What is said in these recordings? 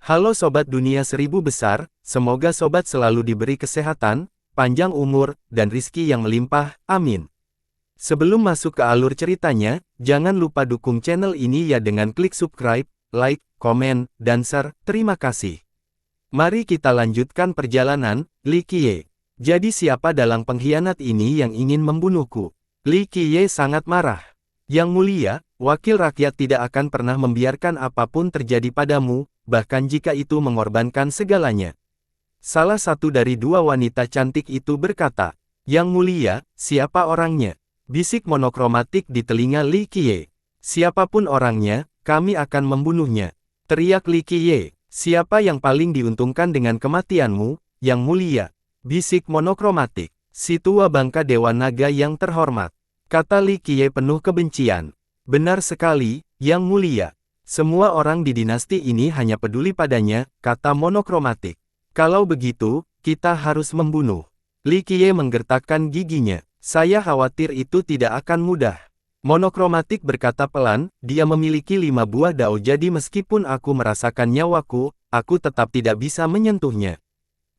Halo Sobat Dunia Seribu Besar, semoga Sobat selalu diberi kesehatan, panjang umur, dan rizki yang melimpah, amin. Sebelum masuk ke alur ceritanya, jangan lupa dukung channel ini ya dengan klik subscribe, like, komen, dan share, terima kasih. Mari kita lanjutkan perjalanan, Li Qiye. Jadi siapa dalang pengkhianat ini yang ingin membunuhku? Li Qiye sangat marah. Yang mulia, wakil rakyat tidak akan pernah membiarkan apapun terjadi padamu, bahkan jika itu mengorbankan segalanya. Salah satu dari dua wanita cantik itu berkata, Yang mulia, siapa orangnya? Bisik monokromatik di telinga Li Qiye. Siapapun orangnya, kami akan membunuhnya. Teriak Li Qiye, siapa yang paling diuntungkan dengan kematianmu, yang mulia? Bisik monokromatik, si tua bangka Dewa Naga yang terhormat. Kata Li Qiye penuh kebencian. Benar sekali, yang mulia. Semua orang di dinasti ini hanya peduli padanya, kata monokromatik. Kalau begitu, kita harus membunuh. Li Qiye menggertakkan giginya. Saya khawatir itu tidak akan mudah. Monokromatik berkata pelan, dia memiliki 5 buah dao jadi meskipun aku merasakan nyawaku, aku tetap tidak bisa menyentuhnya.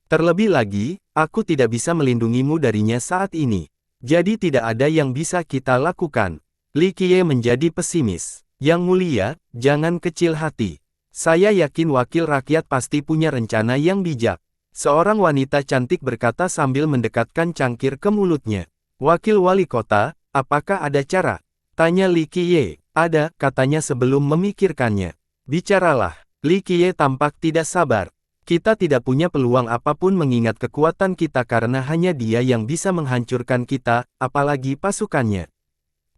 Terlebih lagi, aku tidak bisa melindungimu darinya saat ini. Jadi tidak ada yang bisa kita lakukan. Li Qiye menjadi pesimis. Yang mulia, jangan kecil hati. Saya yakin wakil rakyat pasti punya rencana yang bijak. Seorang wanita cantik berkata sambil mendekatkan cangkir ke mulutnya. Wakil wali kota, apakah ada cara? Tanya Li Qiye. Ada, katanya sebelum memikirkannya. Bicaralah. Li Qiye tampak tidak sabar. Kita tidak punya peluang apapun mengingat kekuatan kita karena hanya dia yang bisa menghancurkan kita, apalagi pasukannya.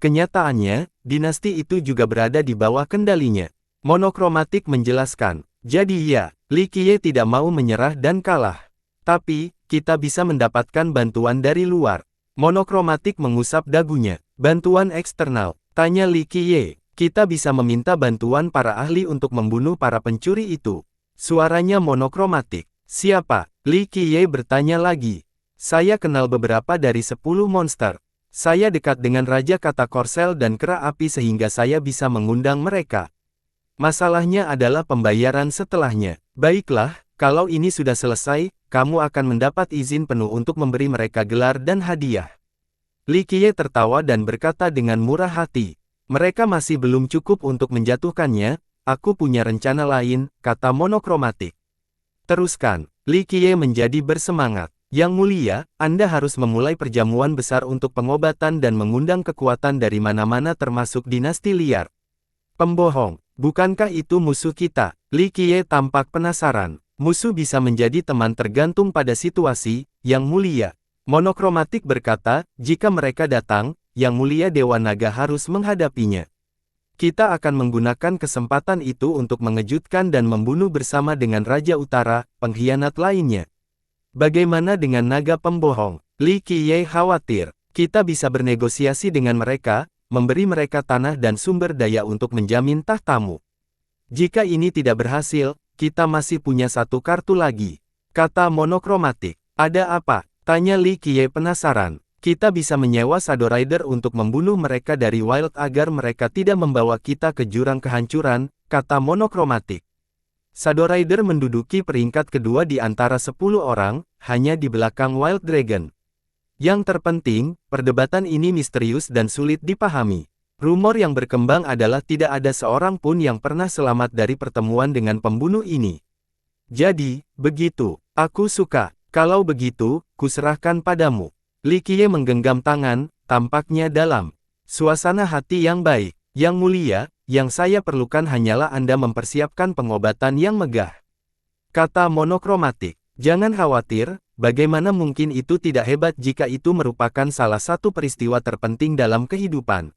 Kenyataannya, dinasti itu juga berada di bawah kendalinya. Monokromatik menjelaskan. Jadi ya, Li Qiye tidak mau menyerah dan kalah. Tapi, kita bisa mendapatkan bantuan dari luar. Monokromatik mengusap dagunya. Bantuan eksternal. Tanya Li Qiye. Kita bisa meminta bantuan para ahli untuk membunuh para pencuri itu. Suaranya monokromatik. Siapa? Li Qiye bertanya lagi. Saya kenal beberapa dari 10 monster. Saya dekat dengan Raja Kata Korsel dan Kera Api sehingga saya bisa mengundang mereka. Masalahnya adalah pembayaran setelahnya. Baiklah, kalau ini sudah selesai, kamu akan mendapat izin penuh untuk memberi mereka gelar dan hadiah. Li Qiye tertawa dan berkata dengan murah hati. Mereka masih belum cukup untuk menjatuhkannya. Aku punya rencana lain, kata monokromatik. Teruskan. Li Qiye menjadi bersemangat. Yang mulia, Anda harus memulai perjamuan besar untuk pengobatan dan mengundang kekuatan dari mana-mana termasuk dinasti liar. Pembohong, bukankah itu musuh kita? Li Qiye tampak penasaran. Musuh bisa menjadi teman tergantung pada situasi, yang mulia. Monokromatik berkata, jika mereka datang, yang mulia Dewa Naga harus menghadapinya. Kita akan menggunakan kesempatan itu untuk mengejutkan dan membunuh bersama dengan Raja Utara, pengkhianat lainnya. Bagaimana dengan naga pembohong? Li Qiye khawatir. Kita bisa bernegosiasi dengan mereka, memberi mereka tanah dan sumber daya untuk menjamin tahtamu. Jika ini tidak berhasil, kita masih punya satu kartu lagi. Kata monokromatik. Ada apa? Tanya Li Qiye penasaran. Kita bisa menyewa Shadow Rider untuk membunuh mereka dari Wild agar mereka tidak membawa kita ke jurang kehancuran, kata monokromatik. Shadow Rider menduduki peringkat kedua di antara 10 orang, hanya di belakang Wild Dragon. Yang terpenting, perdebatan ini misterius dan sulit dipahami. Rumor yang berkembang adalah tidak ada seorang pun yang pernah selamat dari pertemuan dengan pembunuh ini. Jadi, begitu. Aku suka. Kalau begitu, kuserahkan padamu. Li Qiye menggenggam tangan, tampaknya dalam suasana hati yang baik. Yang mulia, yang saya perlukan hanyalah Anda mempersiapkan pengobatan yang megah. Kata monokromatik. Jangan khawatir, bagaimana mungkin itu tidak hebat jika itu merupakan salah satu peristiwa terpenting dalam kehidupan.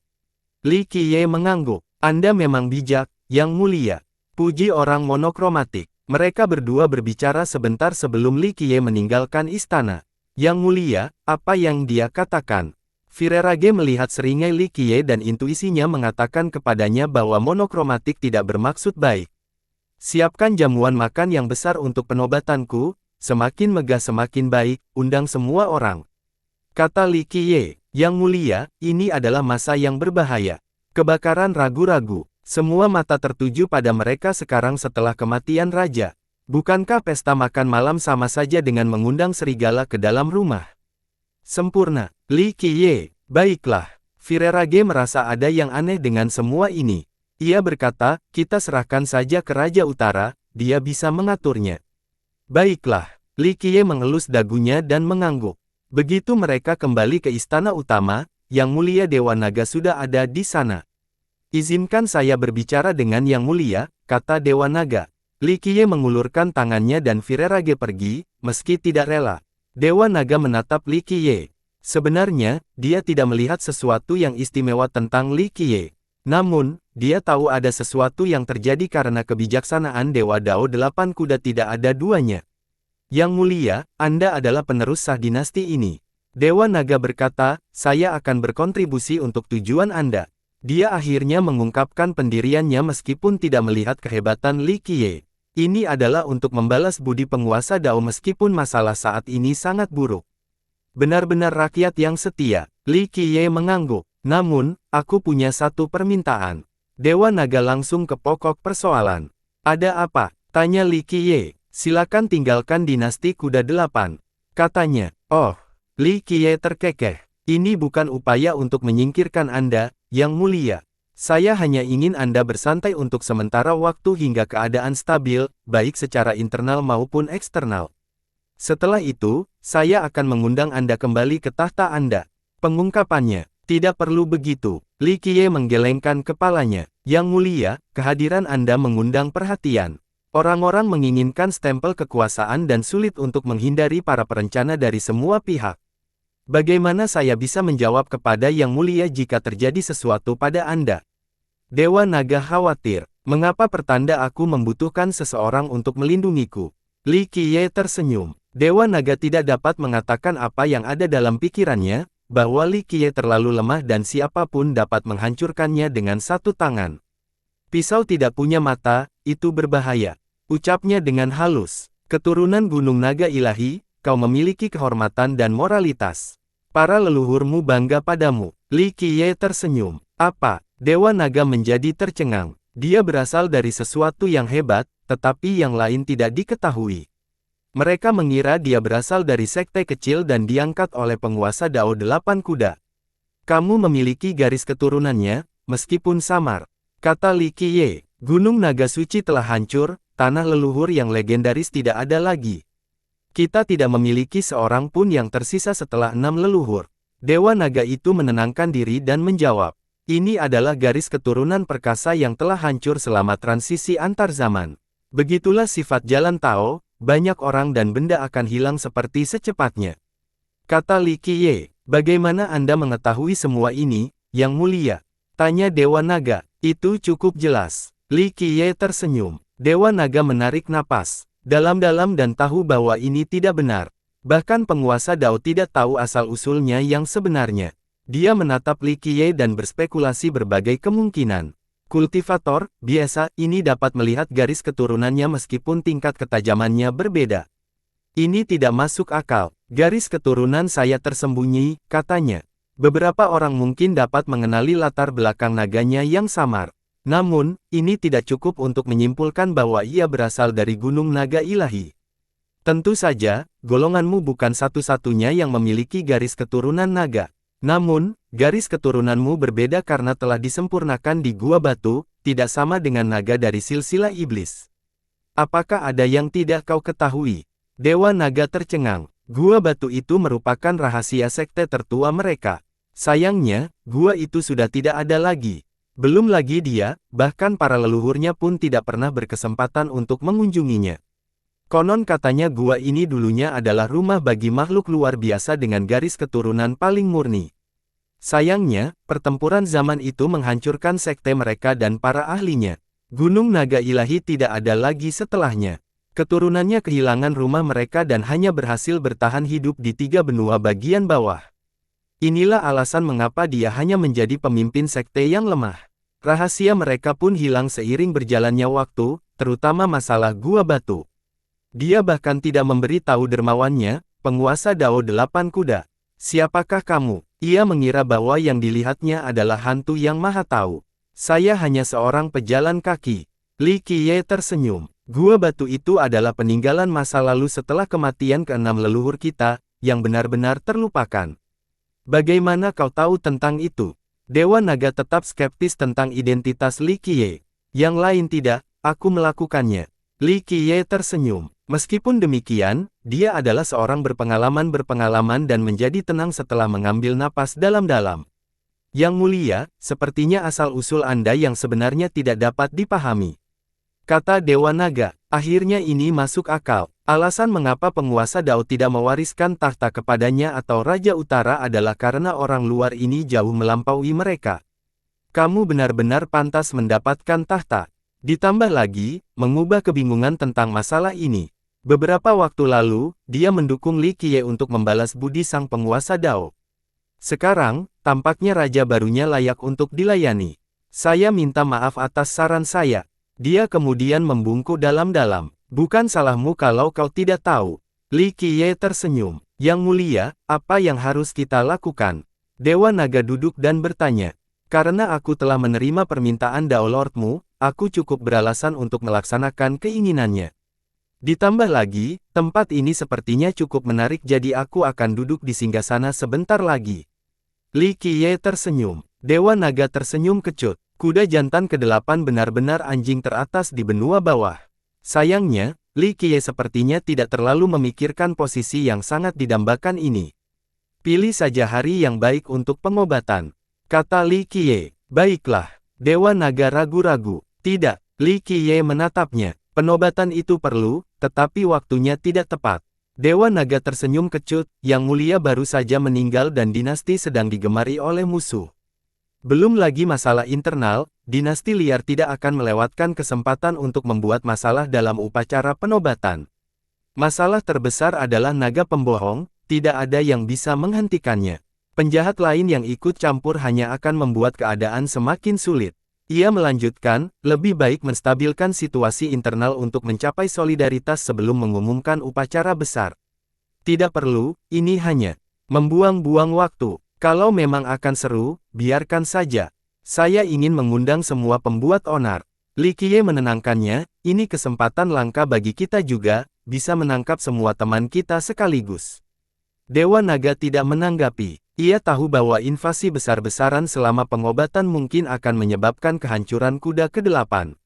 Li Qiye mengangguk. Anda memang bijak, yang mulia. Puji orang monokromatik. Mereka berdua berbicara sebentar sebelum Li Qiye meninggalkan istana. Yang mulia, apa yang dia katakan? Virerage melihat seringai Li Qiye dan intuisinya mengatakan kepadanya bahwa monokromatik tidak bermaksud baik. Siapkan jamuan makan yang besar untuk penobatanku, semakin megah semakin baik, undang semua orang. Kata Li Qiye, yang mulia, ini adalah masa yang berbahaya. Kebakaran ragu-ragu, semua mata tertuju pada mereka sekarang setelah kematian raja. Bukankah pesta makan malam sama saja dengan mengundang serigala ke dalam rumah? Sempurna, Li Qiye. Baiklah. Virerage merasa ada yang aneh dengan semua ini. Ia berkata, kita serahkan saja ke Raja Utara, dia bisa mengaturnya. Baiklah. Li Qiye mengelus dagunya dan mengangguk. Begitu mereka kembali ke istana utama, Yang Mulia Dewa Naga sudah ada di sana. Izinkan saya berbicara dengan Yang Mulia, kata Dewa Naga. Li Qiye mengulurkan tangannya dan Virerage pergi, meski tidak rela. Dewa Naga menatap Li Qiye. Sebenarnya, dia tidak melihat sesuatu yang istimewa tentang Li Qiye. Namun, dia tahu ada sesuatu yang terjadi karena kebijaksanaan Dewa Dao Delapan Kuda tidak ada duanya. Yang Mulia, Anda adalah penerus sah dinasti ini. Dewa Naga berkata, saya akan berkontribusi untuk tujuan Anda. Dia akhirnya mengungkapkan pendiriannya meskipun tidak melihat kehebatan Li Qiye. Ini adalah untuk membalas budi penguasa Dao meskipun masalah saat ini sangat buruk. Benar-benar rakyat yang setia. Li Qiye mengangguk. Namun, aku punya satu permintaan. Dewa Naga langsung ke pokok persoalan. Ada apa? Tanya Li Qiye. Silakan tinggalkan dinasti kuda 8. Katanya. Oh, Li Qiye terkekeh. Ini bukan upaya untuk menyingkirkan Anda, Yang Mulia. Saya hanya ingin Anda bersantai untuk sementara waktu hingga keadaan stabil, baik secara internal maupun eksternal. Setelah itu, saya akan mengundang Anda kembali ke tahta Anda. Pengungkapannya, tidak perlu begitu. Li Qiye menggelengkan kepalanya. Yang Mulia, kehadiran Anda mengundang perhatian. Orang-orang menginginkan stempel kekuasaan dan sulit untuk menghindari para perencana dari semua pihak. Bagaimana saya bisa menjawab kepada Yang Mulia jika terjadi sesuatu pada Anda? Dewa Naga khawatir. Mengapa pertanda aku membutuhkan seseorang untuk melindungiku? Li Qiye tersenyum. Dewa Naga tidak dapat mengatakan apa yang ada dalam pikirannya, bahwa Li Qiye terlalu lemah dan siapapun dapat menghancurkannya dengan satu tangan. Pisau tidak punya mata, itu berbahaya. Ucapnya dengan halus. Keturunan Gunung Naga Ilahi, kau memiliki kehormatan dan moralitas. Para leluhurmu bangga padamu. Li Qiye tersenyum. Apa? Dewa Naga menjadi tercengang. Dia berasal dari sesuatu yang hebat, tetapi yang lain tidak diketahui. Mereka mengira dia berasal dari sekte kecil dan diangkat oleh penguasa Dao Delapan Kuda. Kamu memiliki garis keturunannya, meskipun samar. Kata Li Qiye. Gunung Naga Suci telah hancur, tanah leluhur yang legendaris tidak ada lagi. Kita tidak memiliki seorang pun yang tersisa setelah 6 leluhur. Dewa Naga itu menenangkan diri dan menjawab. Ini adalah garis keturunan perkasa yang telah hancur selama transisi antar zaman. Begitulah sifat jalan Tao, banyak orang dan benda akan hilang seperti secepatnya. Kata Li Qiye, bagaimana Anda mengetahui semua ini, Yang Mulia? Tanya Dewa Naga. Itu cukup jelas. Li Qiye tersenyum. Dewa Naga menarik napas dalam-dalam dan tahu bahwa ini tidak benar. Bahkan penguasa Dao tidak tahu asal-usulnya yang sebenarnya. Dia menatap Li Qiye dan berspekulasi berbagai kemungkinan. Kultivator, biasa, ini dapat melihat garis keturunannya meskipun tingkat ketajamannya berbeda. Ini tidak masuk akal. Garis keturunan saya tersembunyi, katanya. Beberapa orang mungkin dapat mengenali latar belakang naganya yang samar. Namun, ini tidak cukup untuk menyimpulkan bahwa ia berasal dari Gunung Naga Ilahi. Tentu saja, golonganmu bukan satu-satunya yang memiliki garis keturunan naga. Namun, garis keturunanmu berbeda karena telah disempurnakan di Gua Batu, tidak sama dengan naga dari silsilah iblis. Apakah ada yang tidak kau ketahui? Dewa Naga tercengang. Gua Batu itu merupakan rahasia sekte tertua mereka. Sayangnya, gua itu sudah tidak ada lagi. Belum lagi dia, bahkan para leluhurnya pun tidak pernah berkesempatan untuk mengunjunginya. Konon katanya gua ini dulunya adalah rumah bagi makhluk luar biasa dengan garis keturunan paling murni. Sayangnya, pertempuran zaman itu menghancurkan sekte mereka dan para ahlinya. Gunung Naga Ilahi tidak ada lagi setelahnya. Keturunannya kehilangan rumah mereka dan hanya berhasil bertahan hidup di 3 benua bagian bawah. Inilah alasan mengapa dia hanya menjadi pemimpin sekte yang lemah. Rahasia mereka pun hilang seiring berjalannya waktu, terutama masalah Gua Batu. Dia bahkan tidak memberi tahu dermawannya, penguasa Dao Delapan Kuda. Siapakah kamu? Ia mengira bahwa yang dilihatnya adalah hantu yang maha tahu. Saya hanya seorang pejalan kaki. Li Qiye tersenyum. Gua batu itu adalah peninggalan masa lalu setelah kematian keenam leluhur kita, yang benar-benar terlupakan. Bagaimana kau tahu tentang itu? Dewa Naga tetap skeptis tentang identitas Li Qiye. Yang lain tidak, aku melakukannya. Li Qiye tersenyum. Meskipun demikian, dia adalah seorang berpengalaman dan menjadi tenang setelah mengambil napas dalam-dalam. Yang mulia, sepertinya asal-usul Anda yang sebenarnya tidak dapat dipahami. Kata Dewa Naga, akhirnya ini masuk akal. Alasan mengapa penguasa Dao tidak mewariskan tahta kepadanya atau Raja Utara adalah karena orang luar ini jauh melampaui mereka. Kamu benar-benar pantas mendapatkan tahta. Ditambah lagi, mengubah kebingungan tentang masalah ini. Beberapa waktu lalu, dia mendukung Li Qiye untuk membalas budi sang penguasa Dao. Sekarang, tampaknya raja barunya layak untuk dilayani. Saya minta maaf atas saran saya. Dia kemudian membungkuk dalam-dalam. Bukan salahmu kalau kau tidak tahu. Li Qiye tersenyum. Yang mulia, apa yang harus kita lakukan? Dewa Naga duduk dan bertanya. Karena aku telah menerima permintaan Dao Lordmu, aku cukup beralasan untuk melaksanakan keinginannya. Ditambah lagi, tempat ini sepertinya cukup menarik jadi aku akan duduk di singgasana sebentar lagi. Li Qiye tersenyum. Dewa Naga tersenyum kecut. Kuda jantan ke-8 benar-benar anjing teratas di benua bawah. Sayangnya, Li Qiye sepertinya tidak terlalu memikirkan posisi yang sangat didambakan ini. Pilih saja hari yang baik untuk pengobatan. Kata Li Qiye. Baiklah. Dewa Naga ragu-ragu. Tidak. Li Qiye menatapnya. Penobatan itu perlu, tetapi waktunya tidak tepat. Dewa Naga tersenyum kecut, Yang Mulia baru saja meninggal dan dinasti sedang digemari oleh musuh. Belum lagi masalah internal, dinasti liar tidak akan melewatkan kesempatan untuk membuat masalah dalam upacara penobatan. Masalah terbesar adalah naga pembohong, tidak ada yang bisa menghentikannya. Penjahat lain yang ikut campur hanya akan membuat keadaan semakin sulit. Ia melanjutkan, lebih baik menstabilkan situasi internal untuk mencapai solidaritas sebelum mengumumkan upacara besar. Tidak perlu, ini hanya membuang-buang waktu. Kalau memang akan seru, biarkan saja. Saya ingin mengundang semua pembuat onar. Li Qiye menenangkannya, ini kesempatan langka bagi kita juga, bisa menangkap semua teman kita sekaligus. Dewa Naga tidak menanggapi. Ia tahu bahwa invasi besar-besaran selama pengobatan mungkin akan menyebabkan kehancuran kuda ke-8.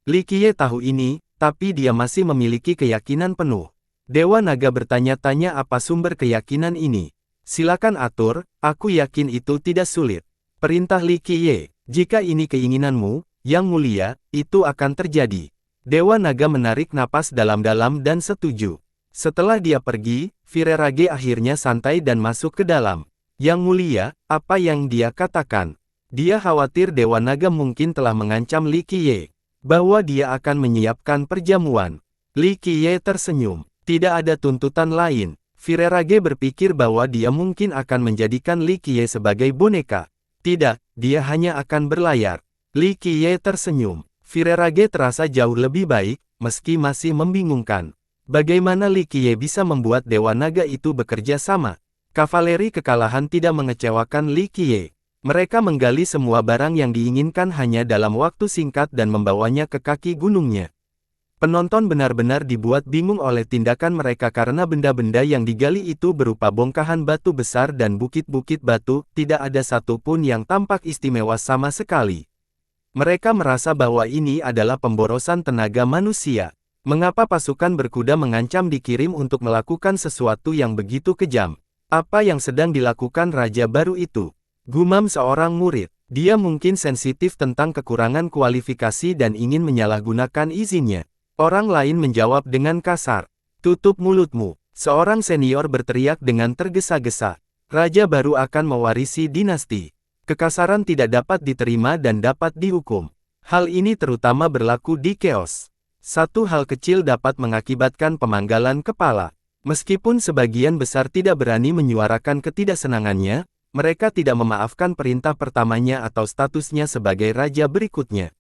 Li Qiye tahu ini, tapi dia masih memiliki keyakinan penuh. Dewa Naga bertanya-tanya apa sumber keyakinan ini. Silakan atur, aku yakin itu tidak sulit. Perintah Li Qiye, jika ini keinginanmu, Yang Mulia, itu akan terjadi. Dewa Naga menarik napas dalam-dalam dan setuju. Setelah dia pergi, Virerage akhirnya santai dan masuk ke dalam. Yang Mulia, apa yang dia katakan? Dia khawatir Dewa Naga mungkin telah mengancam Li Qiye, bahwa dia akan menyiapkan perjamuan. Li Qiye tersenyum. Tidak ada tuntutan lain. Virerage berpikir bahwa dia mungkin akan menjadikan Li Qiye sebagai boneka. Tidak, dia hanya akan berlayar. Li Qiye tersenyum. Virerage terasa jauh lebih baik, meski masih membingungkan. Bagaimana Li Qiye bisa membuat Dewa Naga itu bekerja sama? Kavaleri kekalahan tidak mengecewakan Li Qiye. Mereka menggali semua barang yang diinginkan hanya dalam waktu singkat dan membawanya ke kaki gunungnya. Penonton benar-benar dibuat bingung oleh tindakan mereka karena benda-benda yang digali itu berupa bongkahan batu besar dan bukit-bukit batu, tidak ada satupun yang tampak istimewa sama sekali. Mereka merasa bahwa ini adalah pemborosan tenaga manusia. Mengapa pasukan berkuda mengancam dikirim untuk melakukan sesuatu yang begitu kejam? Apa yang sedang dilakukan raja baru itu? Gumam seorang murid. Dia mungkin sensitif tentang kekurangan kualifikasi dan ingin menyalahgunakan izinnya. Orang lain menjawab dengan kasar. Tutup mulutmu. Seorang senior berteriak dengan tergesa-gesa. Raja baru akan mewarisi dinasti. Kekasaran tidak dapat diterima dan dapat dihukum. Hal ini terutama berlaku di Chaos. Satu hal kecil dapat mengakibatkan pemanggalan kepala. Meskipun sebagian besar tidak berani menyuarakan ketidaksenangannya, mereka tidak memaafkan perintah pertamanya atau statusnya sebagai raja berikutnya.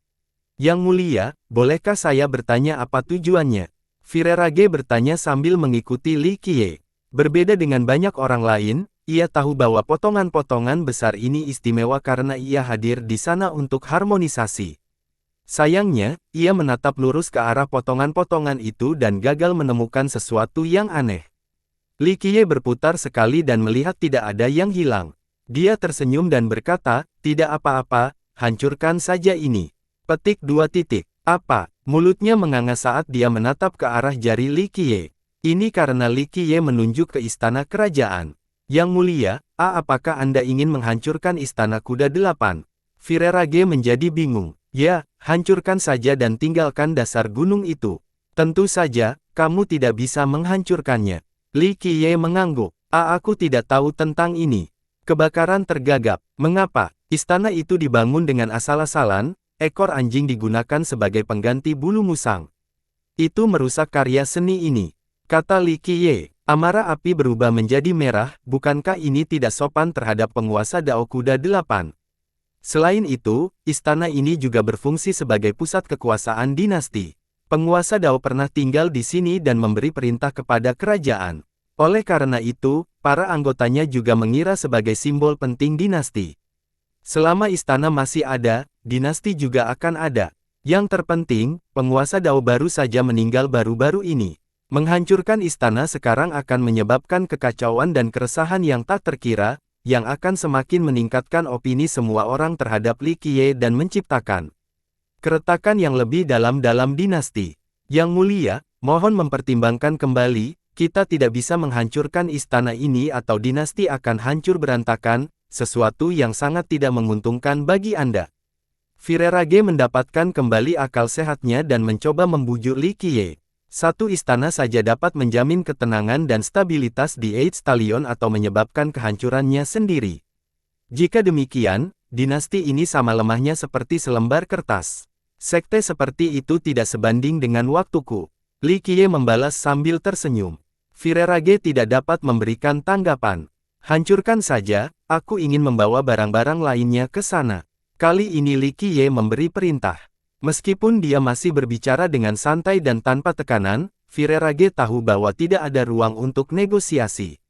Yang Mulia, bolehkah saya bertanya apa tujuannya? Virerage bertanya sambil mengikuti Li Qiye. Berbeda dengan banyak orang lain, ia tahu bahwa potongan-potongan besar ini istimewa karena ia hadir di sana untuk harmonisasi. Sayangnya, ia menatap lurus ke arah potongan-potongan itu dan gagal menemukan sesuatu yang aneh. Li Qiye berputar sekali dan melihat tidak ada yang hilang. Dia tersenyum dan berkata, "Tidak apa-apa, hancurkan saja ini." Petik 2 titik. Apa? Mulutnya menganga saat dia menatap ke arah jari Li Qiye. Ini karena Li Qiye menunjuk ke istana kerajaan. Yang mulia, apakah Anda ingin menghancurkan istana kuda 8? Virerage menjadi bingung. Ya, hancurkan saja dan tinggalkan dasar gunung itu. Tentu saja, kamu tidak bisa menghancurkannya. Li Qiye mengangguk. Aku tidak tahu tentang ini. Kebakaran tergagap. Mengapa? Istana itu dibangun dengan asal-asalan, ekor anjing digunakan sebagai pengganti bulu musang. Itu merusak karya seni ini. Kata Li Qiye. Amarah api berubah menjadi merah, bukankah ini tidak sopan terhadap penguasa Dao Kuda 8? Selain itu, istana ini juga berfungsi sebagai pusat kekuasaan dinasti. Penguasa Dao pernah tinggal di sini dan memberi perintah kepada kerajaan. Oleh karena itu, para anggotanya juga mengira sebagai simbol penting dinasti. Selama istana masih ada, dinasti juga akan ada. Yang terpenting, penguasa Dao baru saja meninggal baru-baru ini. Menghancurkan istana sekarang akan menyebabkan kekacauan dan keresahan yang tak terkira, yang akan semakin meningkatkan opini semua orang terhadap Li Qiye dan menciptakan keretakan yang lebih dalam dinasti. Yang mulia, mohon mempertimbangkan kembali, kita tidak bisa menghancurkan istana ini atau dinasti akan hancur berantakan, sesuatu yang sangat tidak menguntungkan bagi Anda. Virerage mendapatkan kembali akal sehatnya dan mencoba membujuk Li Qiye. Satu istana saja dapat menjamin ketenangan dan stabilitas di Eight Stallion atau menyebabkan kehancurannya sendiri. Jika demikian, dinasti ini sama lemahnya seperti selembar kertas. Sekte seperti itu tidak sebanding dengan waktuku. Li Qiye membalas sambil tersenyum. Virerage tidak dapat memberikan tanggapan. Hancurkan saja, aku ingin membawa barang-barang lainnya ke sana. Kali ini Li Qiye memberi perintah. Meskipun dia masih berbicara dengan santai dan tanpa tekanan, Virerage tahu bahwa tidak ada ruang untuk negosiasi.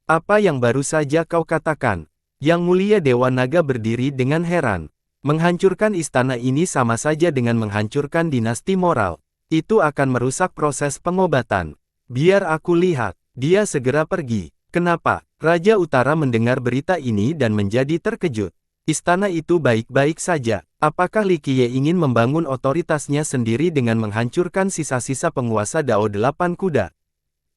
Apa yang baru saja kau katakan? Yang mulia Dewa Naga berdiri dengan heran. Menghancurkan istana ini sama saja dengan menghancurkan dinasti moral. Itu akan merusak proses pengobatan. Biar aku lihat. Dia segera pergi. Kenapa? Raja Utara mendengar berita ini dan menjadi terkejut. Istana itu baik-baik saja. Apakah Li Qiye ingin membangun otoritasnya sendiri dengan menghancurkan sisa-sisa penguasa Dao 8 kuda?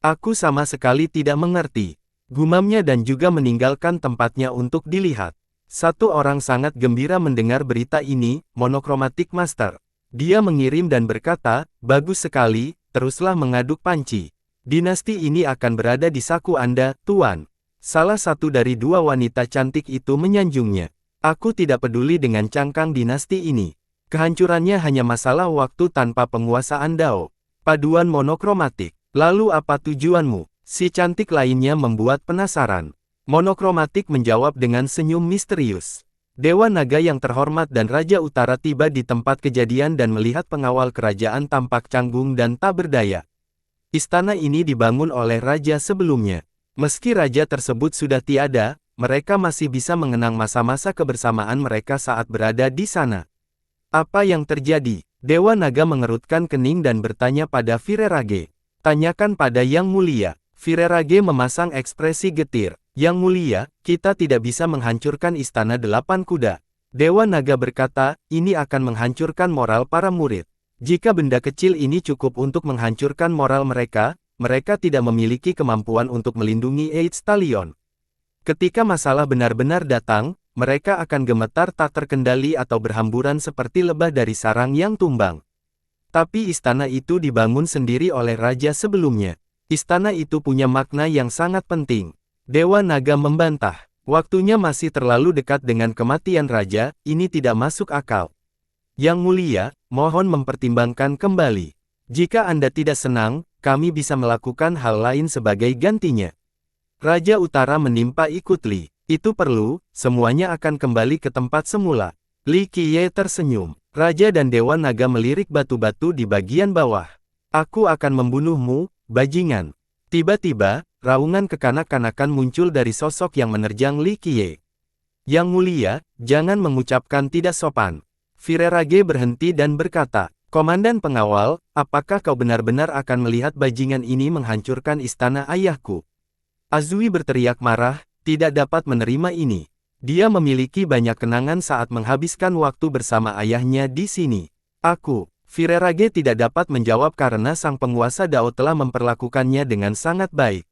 Aku sama sekali tidak mengerti. Gumamnya dan juga meninggalkan tempatnya untuk dilihat. Satu orang sangat gembira mendengar berita ini, Monochromatic Master. Dia mengirim dan berkata, bagus sekali, teruslah mengaduk panci. Dinasti ini akan berada di saku Anda, Tuan. Salah satu dari dua wanita cantik itu menyanjungnya. Aku tidak peduli dengan cangkang dinasti ini. Kehancurannya hanya masalah waktu tanpa penguasaan Dao. Paduan monokromatik. Lalu apa tujuanmu? Si cantik lainnya membuat penasaran. Monokromatik menjawab dengan senyum misterius. Dewa Naga yang terhormat dan Raja Utara tiba di tempat kejadian dan melihat pengawal kerajaan tampak canggung dan tak berdaya. Istana ini dibangun oleh raja sebelumnya. Meski raja tersebut sudah tiada, mereka masih bisa mengenang masa-masa kebersamaan mereka saat berada di sana. Apa yang terjadi? Dewa Naga mengerutkan kening dan bertanya pada Virerage. Tanyakan pada Yang Mulia. Virerage memasang ekspresi getir. Yang Mulia, kita tidak bisa menghancurkan istana 8 kuda. Dewa Naga berkata, ini akan menghancurkan moral para murid. Jika benda kecil ini cukup untuk menghancurkan moral mereka, mereka tidak memiliki kemampuan untuk melindungi Eight Stallion. Ketika masalah benar-benar datang, mereka akan gemetar tak terkendali atau berhamburan seperti lebah dari sarang yang tumbang. Tapi istana itu dibangun sendiri oleh raja sebelumnya. Istana itu punya makna yang sangat penting. Dewa Naga membantah. Waktunya masih terlalu dekat dengan kematian raja, ini tidak masuk akal. Yang Mulia, mohon mempertimbangkan kembali. Jika Anda tidak senang, kami bisa melakukan hal lain sebagai gantinya. Raja Utara menimpa ikut Li. Itu perlu, semuanya akan kembali ke tempat semula. Li Qiye tersenyum. Raja dan Dewa Naga melirik batu-batu di bagian bawah. Aku akan membunuhmu, bajingan. Tiba-tiba, raungan kekanak-kanakan muncul dari sosok yang menerjang Li Qiye. Yang Mulia, jangan mengucapkan tidak sopan. Virerage berhenti dan berkata, "Komandan pengawal, apakah kau benar-benar akan melihat bajingan ini menghancurkan istana ayahku?" Azui berteriak marah, tidak dapat menerima ini. Dia memiliki banyak kenangan saat menghabiskan waktu bersama ayahnya di sini. Virerage tidak dapat menjawab karena sang penguasa Dao telah memperlakukannya dengan sangat baik.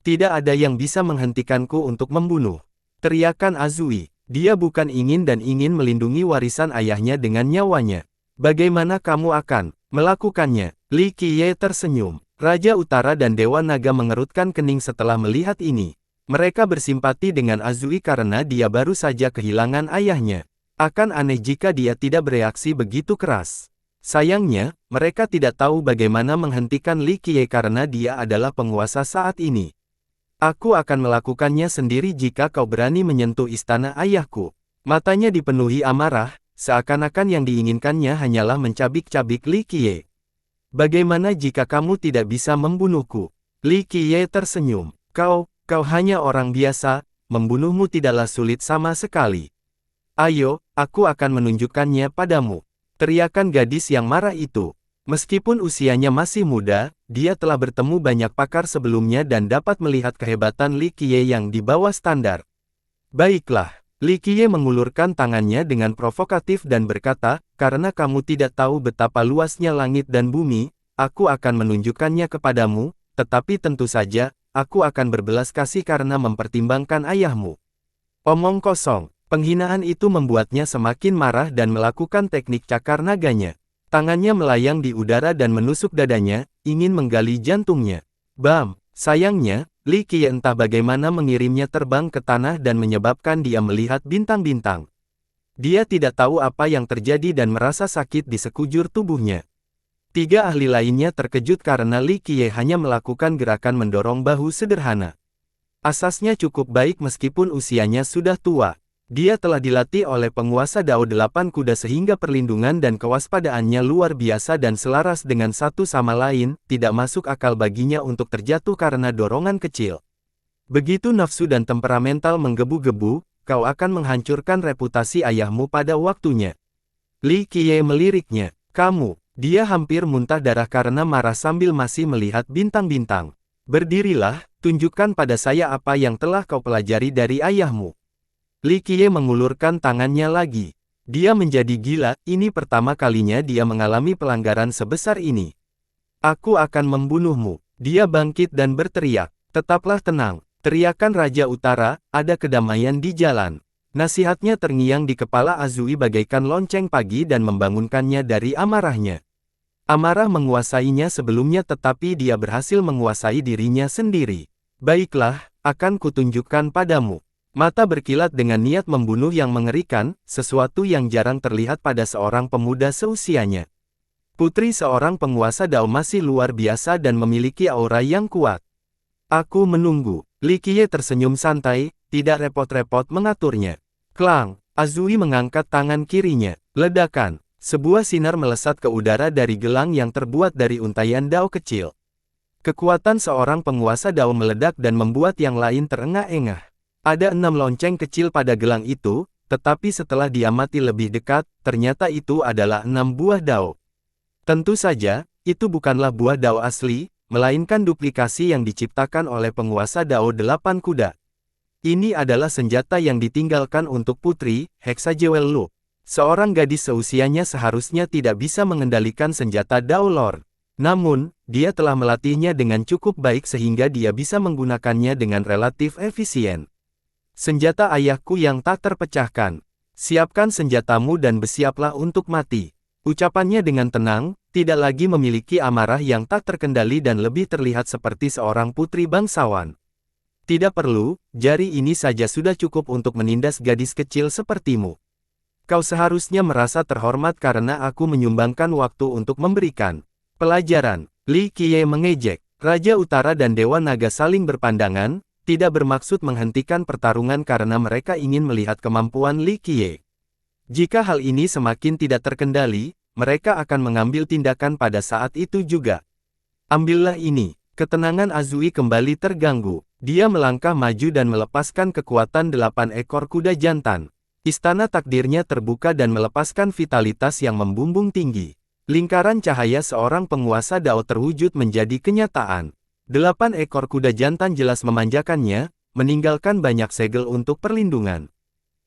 "Tidak ada yang bisa menghentikanku untuk membunuh," teriakan Azui. Dia bukan ingin melindungi warisan ayahnya dengan nyawanya. "Bagaimana kamu akan melakukannya?" Li Qiye tersenyum. Raja Utara dan Dewa Naga mengerutkan kening setelah melihat ini. Mereka bersimpati dengan Azui karena dia baru saja kehilangan ayahnya. Akan aneh jika dia tidak bereaksi begitu keras. Sayangnya, mereka tidak tahu bagaimana menghentikan Li Qiye karena dia adalah penguasa saat ini. "Aku akan melakukannya sendiri jika kau berani menyentuh istana ayahku." Matanya dipenuhi amarah, seakan-akan yang diinginkannya hanyalah mencabik-cabik Li Qiye. "Bagaimana jika kamu tidak bisa membunuhku?" Li Qiye tersenyum. Kau hanya orang biasa, membunuhmu tidaklah sulit sama sekali." "Ayo, aku akan menunjukkannya padamu," teriakan gadis yang marah itu. Meskipun usianya masih muda, dia telah bertemu banyak pakar sebelumnya dan dapat melihat kehebatan Li Qiye yang di bawah standar. "Baiklah." Li Qiye mengulurkan tangannya dengan provokatif dan berkata, "Karena kamu tidak tahu betapa luasnya langit dan bumi, aku akan menunjukkannya kepadamu, tetapi tentu saja, aku akan berbelas kasih karena mempertimbangkan ayahmu." Omong kosong. Penghinaan itu membuatnya semakin marah dan melakukan teknik cakar naganya. Tangannya melayang di udara dan menusuk dadanya, ingin menggali jantungnya. Bam! Sayangnya, Li Qiye entah bagaimana mengirimnya terbang ke tanah dan menyebabkan dia melihat bintang-bintang. Dia tidak tahu apa yang terjadi dan merasa sakit di sekujur tubuhnya. 3 ahli lainnya terkejut karena Li Qiye hanya melakukan gerakan mendorong bahu sederhana. Asasnya cukup baik meskipun usianya sudah tua. Dia telah dilatih oleh penguasa Dao 8 kuda sehingga perlindungan dan kewaspadaannya luar biasa dan selaras dengan satu sama lain, tidak masuk akal baginya untuk terjatuh karena dorongan kecil. Begitu nafsu dan temperamental menggebu-gebu, kau akan menghancurkan reputasi ayahmu pada waktunya. Li Qiye meliriknya. "Kamu." Dia hampir muntah darah karena marah sambil masih melihat bintang-bintang. "Berdirilah, tunjukkan pada saya apa yang telah kau pelajari dari ayahmu." Li Qiye mengulurkan tangannya lagi. Dia menjadi gila, ini pertama kalinya dia mengalami pelanggaran sebesar ini. "Aku akan membunuhmu." Dia bangkit dan berteriak. "Tetaplah tenang." Teriakan Raja Utara, "Ada kedamaian di jalan." Nasihatnya terngiang di kepala Azui bagaikan lonceng pagi dan membangunkannya dari amarahnya. Amarah menguasainya sebelumnya tetapi dia berhasil menguasai dirinya sendiri. "Baiklah, akan kutunjukkan padamu." Mata berkilat dengan niat membunuh yang mengerikan, sesuatu yang jarang terlihat pada seorang pemuda seusianya. Putri seorang penguasa Dao masih luar biasa dan memiliki aura yang kuat. "Aku menunggu." Li Qiye tersenyum santai, tidak repot-repot mengaturnya. Klang! Azui mengangkat tangan kirinya. Ledakan! Sebuah sinar melesat ke udara dari gelang yang terbuat dari untaian Dao kecil. Kekuatan seorang penguasa Dao meledak dan membuat yang lain terengah-engah. Ada 6 lonceng kecil pada gelang itu, tetapi setelah diamati lebih dekat, ternyata itu adalah 6 buah Dao. Tentu saja, itu bukanlah buah Dao asli, melainkan duplikasi yang diciptakan oleh penguasa Dao 8 kuda. Ini adalah senjata yang ditinggalkan untuk putri, Hexa Jewel Lu. Seorang gadis seusianya seharusnya tidak bisa mengendalikan senjata Dao Lord. Namun, dia telah melatihnya dengan cukup baik sehingga dia bisa menggunakannya dengan relatif efisien. "Senjata ayahku yang tak terpecahkan. Siapkan senjatamu dan bersiaplah untuk mati." Ucapannya dengan tenang, tidak lagi memiliki amarah yang tak terkendali dan lebih terlihat seperti seorang putri bangsawan. "Tidak perlu, jari ini saja sudah cukup untuk menindas gadis kecil sepertimu. Kau seharusnya merasa terhormat karena aku menyumbangkan waktu untuk memberikan pelajaran." Li Qiye mengejek. Raja Utara dan Dewa Naga saling berpandangan, tidak bermaksud menghentikan pertarungan karena mereka ingin melihat kemampuan Li Qiye. Jika hal ini semakin tidak terkendali, mereka akan mengambil tindakan pada saat itu juga. "Ambillah ini." Ketenangan Azui kembali terganggu. Dia melangkah maju dan melepaskan kekuatan 8 ekor kuda jantan. Istana takdirnya terbuka dan melepaskan vitalitas yang membumbung tinggi. Lingkaran cahaya seorang penguasa Dao terwujud menjadi kenyataan. 8 ekor kuda jantan jelas memanjakannya, meninggalkan banyak segel untuk perlindungan.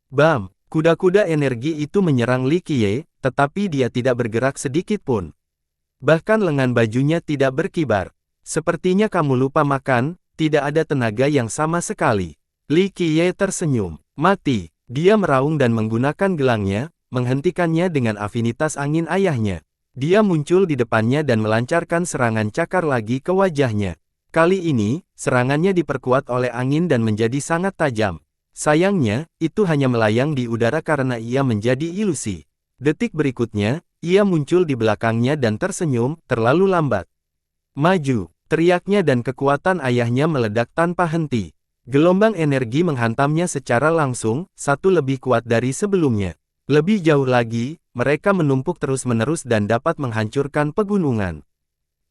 Bam! Kuda-kuda energi itu menyerang Li Qiye, tetapi dia tidak bergerak sedikit pun. Bahkan lengan bajunya tidak berkibar. Sepertinya kamu lupa makan, tidak ada tenaga yang sama sekali. Li Qiye tersenyum. Mati. Dia meraung dan menggunakan gelangnya, menghentikannya dengan afinitas angin ayahnya. Dia muncul di depannya dan melancarkan serangan cakar lagi ke wajahnya. Kali ini, serangannya diperkuat oleh angin dan menjadi sangat tajam. Sayangnya, itu hanya melayang di udara karena ia menjadi ilusi. Detik berikutnya, ia muncul di belakangnya dan tersenyum, terlalu lambat. Maju, teriaknya dan kekuatan ayahnya meledak tanpa henti. Gelombang energi menghantamnya secara langsung, satu lebih kuat dari sebelumnya. Lebih jauh lagi, mereka menumpuk terus-menerus dan dapat menghancurkan pegunungan.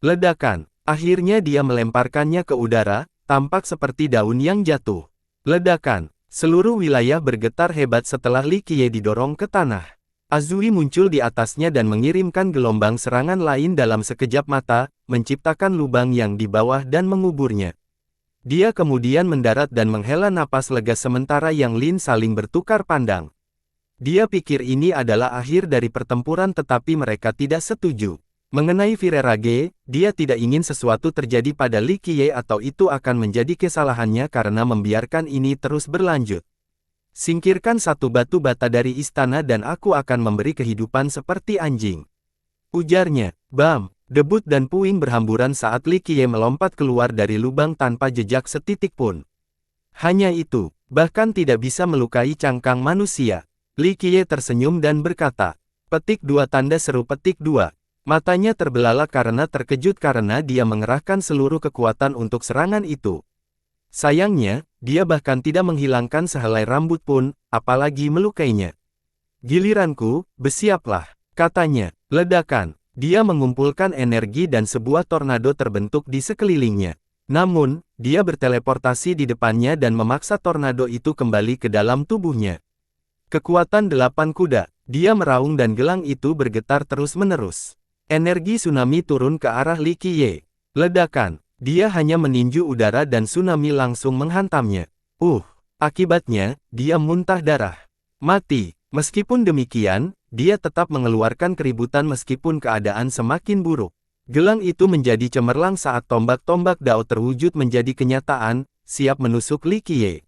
Ledakan, akhirnya dia melemparkannya ke udara, tampak seperti daun yang jatuh. Ledakan, seluruh wilayah bergetar hebat setelah Li Qiye didorong ke tanah. Azui muncul di atasnya dan mengirimkan gelombang serangan lain dalam sekejap mata, menciptakan lubang yang di bawah dan menguburnya. Dia kemudian mendarat dan menghela napas lega sementara Yang Lin saling bertukar pandang. Dia pikir ini adalah akhir dari pertempuran tetapi mereka tidak setuju. Mengenai Virerage, dia tidak ingin sesuatu terjadi pada Li Qiye atau itu akan menjadi kesalahannya karena membiarkan ini terus berlanjut. Singkirkan satu batu bata dari istana dan aku akan memberi kehidupan seperti anjing. Ujarnya. Bam! Debut dan puing berhamburan saat Li Qiye melompat keluar dari lubang tanpa jejak setitik pun. Hanya itu, bahkan tidak bisa melukai cangkang manusia. Li Qiye tersenyum dan berkata, petik 2 tanda seru petik 2. Matanya terbelalak karena terkejut karena dia mengerahkan seluruh kekuatan untuk serangan itu. Sayangnya, dia bahkan tidak menghilangkan sehelai rambut pun, apalagi melukainya. Giliranku, bersiaplah, katanya. Ledakan. Dia mengumpulkan energi dan sebuah tornado terbentuk di sekelilingnya. Namun, dia berteleportasi di depannya dan memaksa tornado itu kembali ke dalam tubuhnya. Kekuatan 8 kuda, dia meraung dan gelang itu bergetar terus-menerus. Energi tsunami turun ke arah Li Qiye. Ledakan, dia hanya meninju udara dan tsunami langsung menghantamnya. Akibatnya, dia muntah darah. Mati. Meskipun demikian, dia tetap mengeluarkan keributan meskipun keadaan semakin buruk. Gelang itu menjadi cemerlang saat tombak-tombak Dao terwujud menjadi kenyataan, siap menusuk Li Qiye.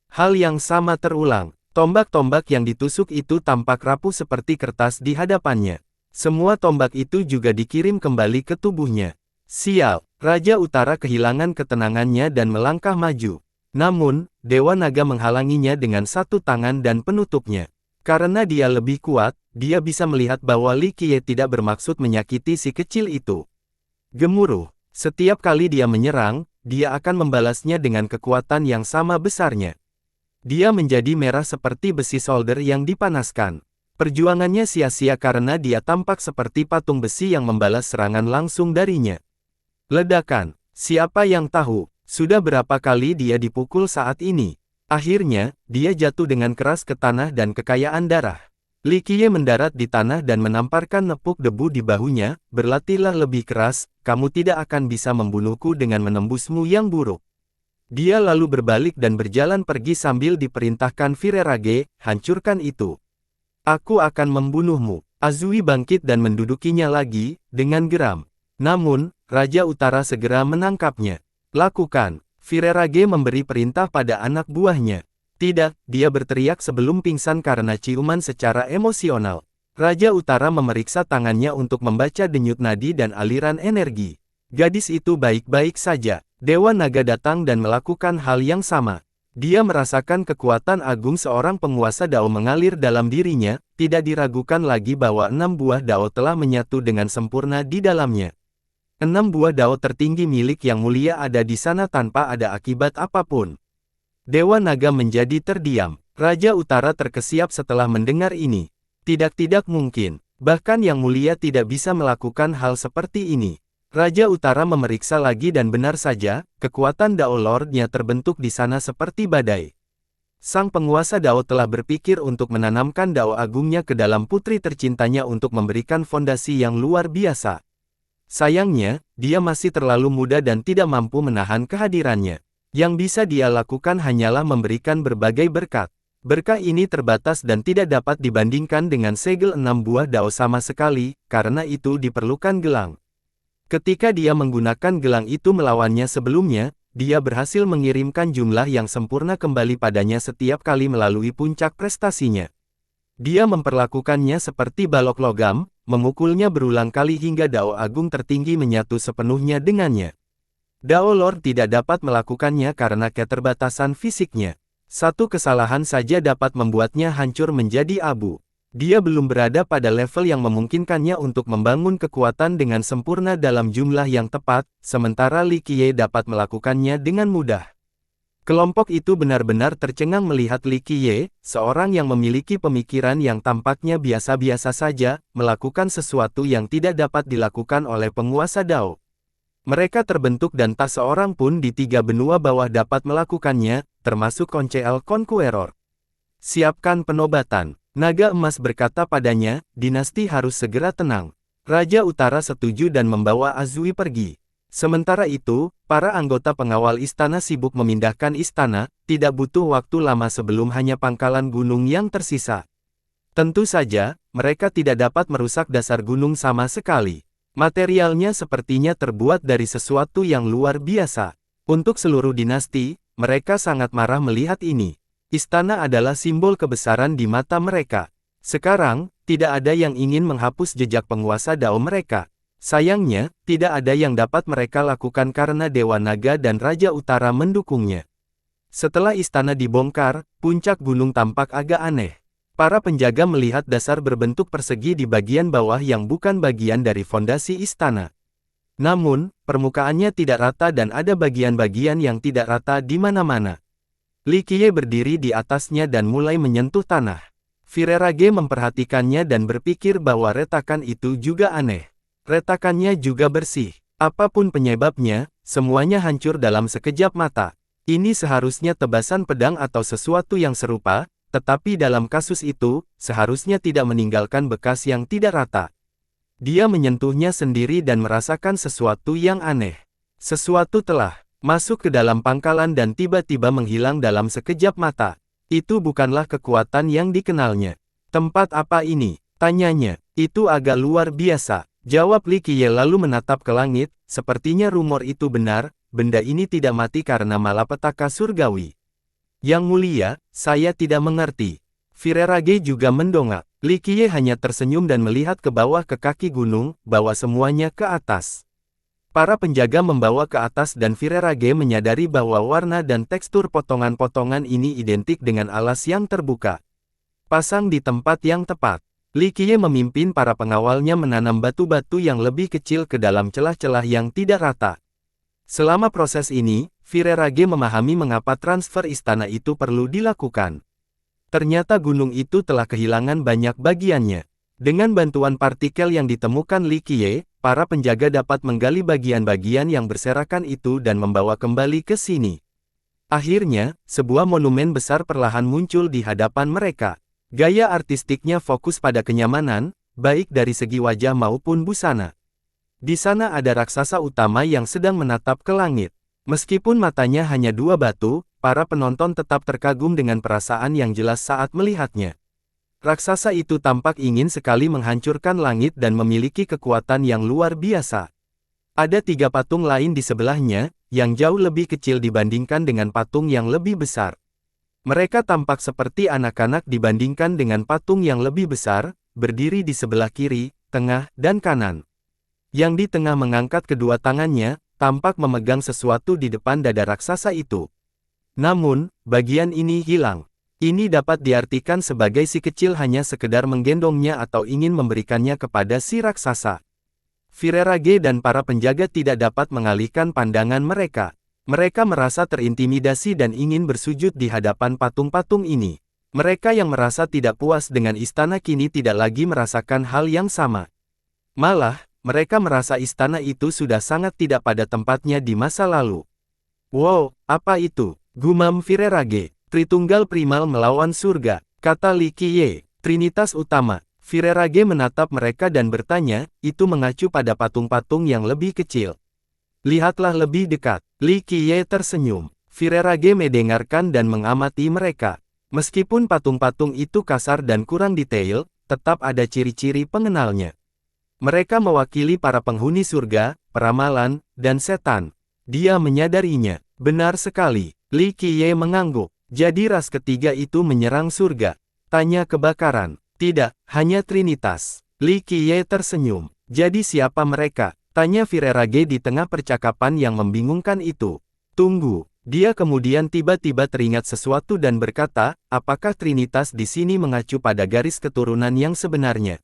Hal yang sama terulang. Tombak-tombak yang ditusuk itu tampak rapuh seperti kertas di hadapannya. Semua tombak itu juga dikirim kembali ke tubuhnya. Sial, Raja Utara kehilangan ketenangannya dan melangkah maju. Namun, Dewa Naga menghalanginya dengan satu tangan dan penutupnya. Karena dia lebih kuat, dia bisa melihat bahwa Li Qiye tidak bermaksud menyakiti si kecil itu. Gemuruh, setiap kali dia menyerang, dia akan membalasnya dengan kekuatan yang sama besarnya. Dia menjadi merah seperti besi solder yang dipanaskan. Perjuangannya sia-sia karena dia tampak seperti patung besi yang membalas serangan langsung darinya. Ledakan, siapa yang tahu, sudah berapa kali dia dipukul saat ini. Akhirnya, dia jatuh dengan keras ke tanah dan kekayaan darah. Li Qiye mendarat di tanah dan menamparkan nepuk debu di bahunya, berlatihlah lebih keras, kamu tidak akan bisa membunuhku dengan menembusmu yang buruk. Dia lalu berbalik dan berjalan pergi sambil diperintahkan Virerage, hancurkan itu. Aku akan membunuhmu. Azui bangkit dan mendudukinya lagi, dengan geram. Namun, Raja Utara segera menangkapnya. Lakukan. Virerage memberi perintah pada anak buahnya. Tidak, dia berteriak sebelum pingsan karena ciuman secara emosional. Raja Utara memeriksa tangannya untuk membaca denyut nadi dan aliran energi. Gadis itu baik-baik saja. Dewa Naga datang dan melakukan hal yang sama. Dia merasakan kekuatan agung seorang penguasa Dao mengalir dalam dirinya, tidak diragukan lagi bahwa 6 buah Dao telah menyatu dengan sempurna di dalamnya. 6 buah Dao tertinggi milik Yang Mulia ada di sana tanpa ada akibat apapun. Dewa Naga menjadi terdiam. Raja Utara terkesiap setelah mendengar ini. Tidak mungkin. Bahkan Yang Mulia tidak bisa melakukan hal seperti ini. Raja Utara memeriksa lagi dan benar saja, kekuatan Dao Lord-nya terbentuk di sana seperti badai. Sang penguasa Dao telah berpikir untuk menanamkan Dao agungnya ke dalam putri tercintanya untuk memberikan fondasi yang luar biasa. Sayangnya, dia masih terlalu muda dan tidak mampu menahan kehadirannya. Yang bisa dia lakukan hanyalah memberikan berbagai berkat. Berkah ini terbatas dan tidak dapat dibandingkan dengan segel 6 buah Dao sama sekali, karena itu diperlukan gelang. Ketika dia menggunakan gelang itu melawannya sebelumnya, dia berhasil mengirimkan jumlah yang sempurna kembali padanya setiap kali melalui puncak prestasinya. Dia memperlakukannya seperti balok logam, memukulnya berulang kali hingga Dao Agung tertinggi menyatu sepenuhnya dengannya. Dao Lord tidak dapat melakukannya karena keterbatasan fisiknya. Satu kesalahan saja dapat membuatnya hancur menjadi abu. Dia belum berada pada level yang memungkinkannya untuk membangun kekuatan dengan sempurna dalam jumlah yang tepat, sementara Li Qiye dapat melakukannya dengan mudah. Kelompok itu benar-benar tercengang melihat Li Qiye, seorang yang memiliki pemikiran yang tampaknya biasa-biasa saja, melakukan sesuatu yang tidak dapat dilakukan oleh penguasa Dao. Mereka terbentuk dan tak seorang pun di 3 benua bawah dapat melakukannya, termasuk Conceal Conqueror. Siapkan penobatan. Naga emas berkata padanya, dinasti harus segera tenang. Raja Utara setuju dan membawa Azui pergi. Sementara itu, para anggota pengawal istana sibuk memindahkan istana, tidak butuh waktu lama sebelum hanya pangkalan gunung yang tersisa. Tentu saja, mereka tidak dapat merusak dasar gunung sama sekali. Materialnya sepertinya terbuat dari sesuatu yang luar biasa. Untuk seluruh dinasti, mereka sangat marah melihat ini. Istana adalah simbol kebesaran di mata mereka. Sekarang, tidak ada yang ingin menghapus jejak penguasa Dao mereka. Sayangnya, tidak ada yang dapat mereka lakukan karena Dewa Naga dan Raja Utara mendukungnya. Setelah istana dibongkar, puncak gunung tampak agak aneh. Para penjaga melihat dasar berbentuk persegi di bagian bawah yang bukan bagian dari fondasi istana. Namun, permukaannya tidak rata dan ada bagian-bagian yang tidak rata di mana-mana. Li Qiye berdiri di atasnya dan mulai menyentuh tanah. Virerage memperhatikannya dan berpikir bahwa retakan itu juga aneh. Retakannya juga bersih. Apapun penyebabnya, semuanya hancur dalam sekejap mata. Ini seharusnya tebasan pedang atau sesuatu yang serupa, tetapi dalam kasus itu, seharusnya tidak meninggalkan bekas yang tidak rata. Dia menyentuhnya sendiri dan merasakan sesuatu yang aneh. Sesuatu telah masuk ke dalam pangkalan dan tiba-tiba menghilang dalam sekejap mata. Itu bukanlah kekuatan yang dikenalnya. Tempat apa ini? Tanyanya. Itu agak luar biasa. Jawab Li Qiye lalu menatap ke langit, sepertinya rumor itu benar, benda ini tidak mati karena malapetaka surgawi. Yang mulia, saya tidak mengerti. Virerage juga mendongak. Li Qiye hanya tersenyum dan melihat ke bawah ke kaki gunung, bawa semuanya ke atas. Para penjaga membawa ke atas dan Virerage menyadari bahwa warna dan tekstur potongan-potongan ini identik dengan alas yang terbuka. Pasang di tempat yang tepat. Li Qiye memimpin para pengawalnya menanam batu-batu yang lebih kecil ke dalam celah-celah yang tidak rata. Selama proses ini, Virerage memahami mengapa transfer istana itu perlu dilakukan. Ternyata gunung itu telah kehilangan banyak bagiannya. Dengan bantuan partikel yang ditemukan Li Qiye, para penjaga dapat menggali bagian-bagian yang berserakan itu dan membawa kembali ke sini. Akhirnya, sebuah monumen besar perlahan muncul di hadapan mereka. Gaya artistiknya fokus pada kenyamanan, baik dari segi wajah maupun busana. Di sana ada raksasa utama yang sedang menatap ke langit. Meskipun matanya hanya 2 batu, para penonton tetap terkagum dengan perasaan yang jelas saat melihatnya. Raksasa itu tampak ingin sekali menghancurkan langit dan memiliki kekuatan yang luar biasa. Ada 3 patung lain di sebelahnya, yang jauh lebih kecil dibandingkan dengan patung yang lebih besar. Mereka tampak seperti anak-anak dibandingkan dengan patung yang lebih besar, berdiri di sebelah kiri, tengah, dan kanan. Yang di tengah mengangkat kedua tangannya, tampak memegang sesuatu di depan dada raksasa itu. Namun, bagian ini hilang. Ini dapat diartikan sebagai si kecil hanya sekedar menggendongnya atau ingin memberikannya kepada si raksasa. Virerage dan para penjaga tidak dapat mengalihkan pandangan mereka. Mereka merasa terintimidasi dan ingin bersujud di hadapan patung-patung ini. Mereka yang merasa tidak puas dengan istana kini tidak lagi merasakan hal yang sama. Malah, mereka merasa istana itu sudah sangat tidak pada tempatnya di masa lalu. Wow, apa itu? Gumam Virerage. Tritunggal primal melawan surga, kata Li Qiye. Trinitas utama. Virerage menatap mereka dan bertanya, itu mengacu pada patung-patung yang lebih kecil. Lihatlah lebih dekat. Li Qiye tersenyum. Virerage mendengarkan dan mengamati mereka. Meskipun patung-patung itu kasar dan kurang detail, tetap ada ciri-ciri pengenalnya. Mereka mewakili para penghuni surga, peramalan, dan setan. Dia menyadarinya. Benar sekali. Li Qiye mengangguk. Jadi ras ketiga itu menyerang surga? Tanya kebakaran. Tidak, hanya Trinitas. Li Qiye tersenyum. Jadi siapa mereka? Tanya Virerage di tengah percakapan yang membingungkan itu. Tunggu. Dia kemudian tiba-tiba teringat sesuatu dan berkata, apakah Trinitas di sini mengacu pada garis keturunan yang sebenarnya?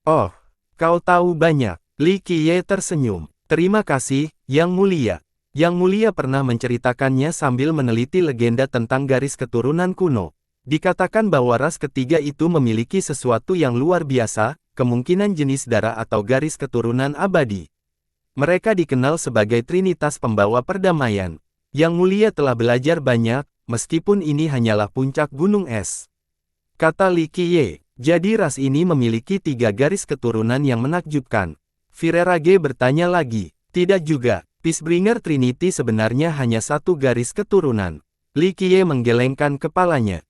Oh, kau tahu banyak. Li Qiye tersenyum. Terima kasih, Yang Mulia. Yang Mulia pernah menceritakannya sambil meneliti legenda tentang garis keturunan kuno. Dikatakan bahwa ras ketiga itu memiliki sesuatu yang luar biasa, kemungkinan jenis darah atau garis keturunan abadi. Mereka dikenal sebagai Trinitas pembawa perdamaian. Yang Mulia telah belajar banyak, meskipun ini hanyalah puncak gunung es. Kata Li Qiye, jadi ras ini memiliki 3 garis keturunan yang menakjubkan. Virerage bertanya lagi, tidak juga, Peacebringer Trinity sebenarnya hanya 1 garis keturunan. Li Qiye menggelengkan kepalanya.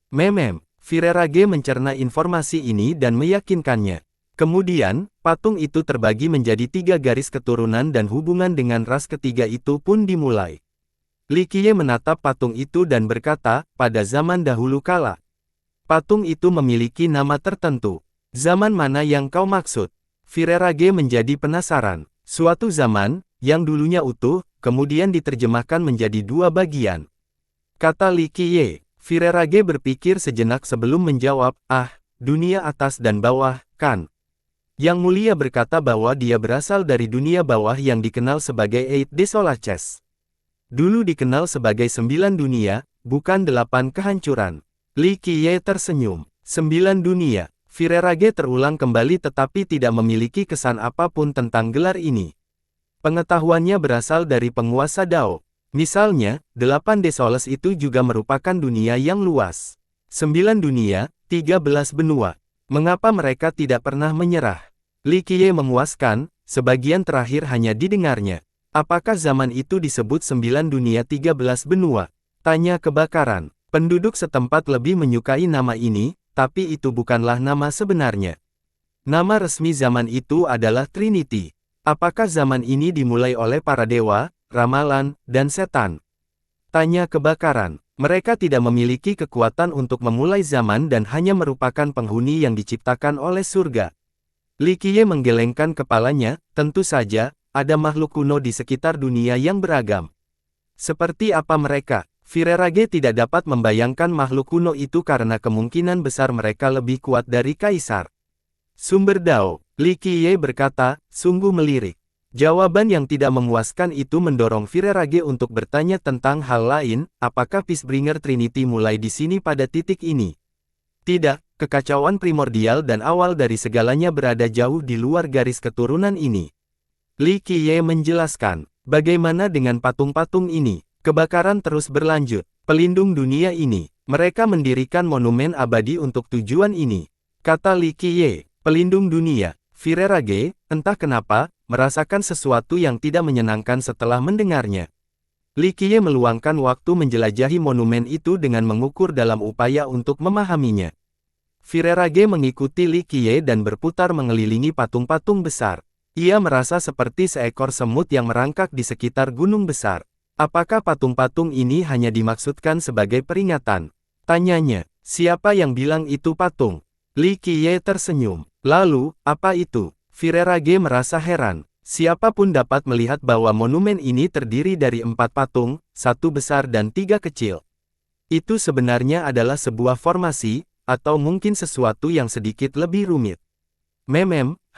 Virerage mencerna informasi ini dan meyakinkannya. Kemudian, patung itu terbagi menjadi 3 garis keturunan dan hubungan dengan ras ketiga itu pun dimulai. Li Qiye menatap patung itu dan berkata, pada zaman dahulu kala. Patung itu memiliki nama tertentu. Zaman mana yang kau maksud? Virerage menjadi penasaran. Suatu zaman, yang dulunya utuh, kemudian diterjemahkan menjadi 2 bagian. Kata Li Qiye. Virerage berpikir sejenak sebelum menjawab, dunia atas dan bawah, kan? Yang Mulia berkata bahwa dia berasal dari dunia bawah yang dikenal sebagai Eight Desolaces. Dulu dikenal sebagai 9 dunia, bukan 8 kehancuran. Li Qiye tersenyum. 9 dunia. Virerage terulang kembali tetapi tidak memiliki kesan apapun tentang gelar ini. Pengetahuannya berasal dari penguasa Dao. Misalnya, 8 Desoles itu juga merupakan dunia yang luas. 9 dunia, 13 benua. Mengapa mereka tidak pernah menyerah? Li Qiye memuaskan, sebagian terakhir hanya didengarnya. Apakah zaman itu disebut 9 dunia 13 benua? Tanya kebakaran. Penduduk setempat lebih menyukai nama ini, tapi itu bukanlah nama sebenarnya. Nama resmi zaman itu adalah Trinity. Apakah zaman ini dimulai oleh para dewa, ramalan, dan setan? Tanya kebakaran. Mereka tidak memiliki kekuatan untuk memulai zaman dan hanya merupakan penghuni yang diciptakan oleh surga. Li Qiye menggelengkan kepalanya, tentu saja, ada makhluk kuno di sekitar dunia yang beragam. Seperti apa mereka? Virerage tidak dapat membayangkan makhluk kuno itu karena kemungkinan besar mereka lebih kuat dari kaisar. Sumber Dao, Li Qiye berkata, sungguh melirik. Jawaban yang tidak memuaskan itu mendorong Virerage untuk bertanya tentang hal lain, apakah Peacebringer Trinity mulai di sini pada titik ini? Tidak, kekacauan primordial dan awal dari segalanya berada jauh di luar garis keturunan ini. Li Qiye menjelaskan, bagaimana dengan patung-patung ini? Kebakaran terus berlanjut. Pelindung dunia ini, mereka mendirikan monumen abadi untuk tujuan ini. Kata Li Qiye, pelindung dunia. Virerage, entah kenapa, merasakan sesuatu yang tidak menyenangkan setelah mendengarnya. Li Qiye meluangkan waktu menjelajahi monumen itu dengan mengukur dalam upaya untuk memahaminya. Virerage mengikuti Li Qiye dan berputar mengelilingi patung-patung besar. Ia merasa seperti seekor semut yang merangkak di sekitar gunung besar. Apakah patung-patung ini hanya dimaksudkan sebagai peringatan? Tanyanya, siapa yang bilang itu patung? Li Qiye tersenyum. Lalu, apa itu? Virerage merasa heran. Siapapun dapat melihat bahwa monumen ini terdiri dari 4 patung, 1 besar dan 3 kecil. Itu sebenarnya adalah sebuah formasi, atau mungkin sesuatu yang sedikit lebih rumit.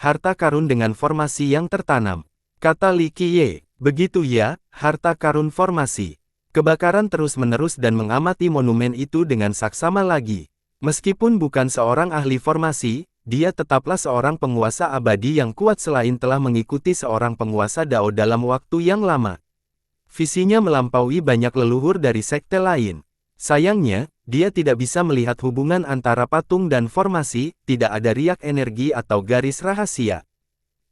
Harta karun dengan formasi yang tertanam. Kata Li Qiye, begitu ya, harta karun formasi. Kebakaran terus-menerus dan mengamati monumen itu dengan saksama lagi. Meskipun bukan seorang ahli formasi, dia tetaplah seorang penguasa abadi yang kuat selain telah mengikuti seorang penguasa Dao dalam waktu yang lama. Visinya melampaui banyak leluhur dari sekte lain. Sayangnya, dia tidak bisa melihat hubungan antara patung dan formasi, tidak ada riak energi atau garis rahasia.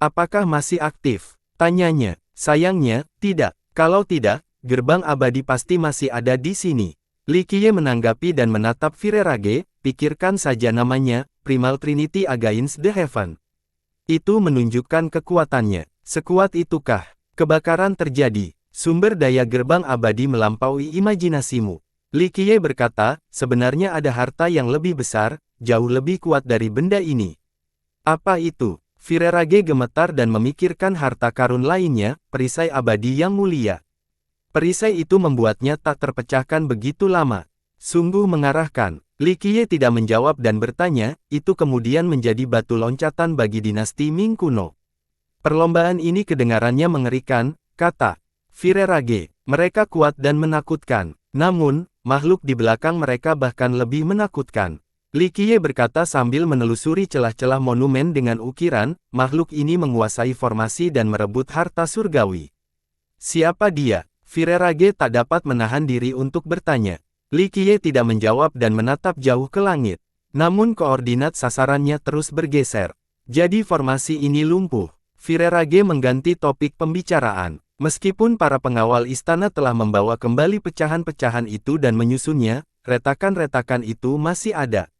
Apakah masih aktif? Tanyanya. Sayangnya, tidak. Kalau tidak, gerbang abadi pasti masih ada di sini. Li Qiye menanggapi dan menatap Virerage, pikirkan saja namanya, Primal Trinity Against the Heaven. Itu menunjukkan kekuatannya. Sekuat itukah? Kebakaran terjadi. Sumber daya gerbang abadi melampaui imajinasimu. Li Qiye berkata, sebenarnya ada harta yang lebih besar, jauh lebih kuat dari benda ini. Apa itu? Virerage gemetar dan memikirkan harta karun lainnya, perisai abadi yang mulia. Perisai itu membuatnya tak terpecahkan begitu lama. Sungguh mengarahkan. Li Qiye tidak menjawab dan bertanya, itu kemudian menjadi batu loncatan bagi dinasti Ming kuno. Perlombaan ini kedengarannya mengerikan, kata Virerage. Mereka kuat dan menakutkan. Namun, makhluk di belakang mereka bahkan lebih menakutkan. Li Qiye berkata sambil menelusuri celah-celah monumen dengan ukiran, makhluk ini menguasai formasi dan merebut harta surgawi. Siapa dia? Virerage tak dapat menahan diri untuk bertanya. Li Qiye tidak menjawab dan menatap jauh ke langit. Namun koordinat sasarannya terus bergeser. Jadi formasi ini lumpuh. Virerage mengganti topik pembicaraan. Meskipun para pengawal istana telah membawa kembali pecahan-pecahan itu dan menyusunnya, retakan-retakan itu masih ada.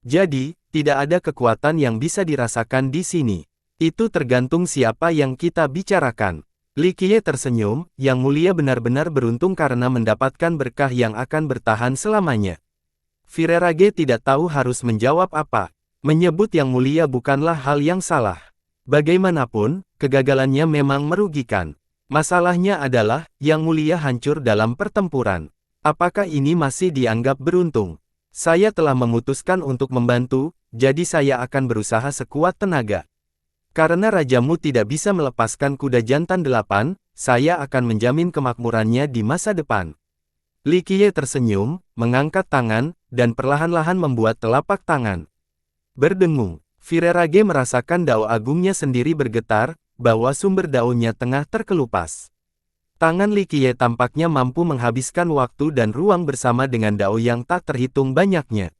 Jadi, tidak ada kekuatan yang bisa dirasakan di sini. Itu tergantung siapa yang kita bicarakan. Li Qiye tersenyum, Yang Mulia benar-benar beruntung karena mendapatkan berkah yang akan bertahan selamanya. Virerage tidak tahu harus menjawab apa. Menyebut Yang Mulia bukanlah hal yang salah. Bagaimanapun, kegagalannya memang merugikan. Masalahnya adalah, Yang Mulia hancur dalam pertempuran. Apakah ini masih dianggap beruntung? Saya telah memutuskan untuk membantu, jadi saya akan berusaha sekuat tenaga. Karena rajamu tidak bisa melepaskan kuda jantan 8, saya akan menjamin kemakmurannya di masa depan. Li Qiye tersenyum, mengangkat tangan, dan perlahan-lahan membuat telapak tangan. Berdengung, Virerage merasakan dao agungnya sendiri bergetar, bahwa sumber daunnya tengah terkelupas. Tangan Li Qiye tampaknya mampu menghabiskan waktu dan ruang bersama dengan dao yang tak terhitung banyaknya.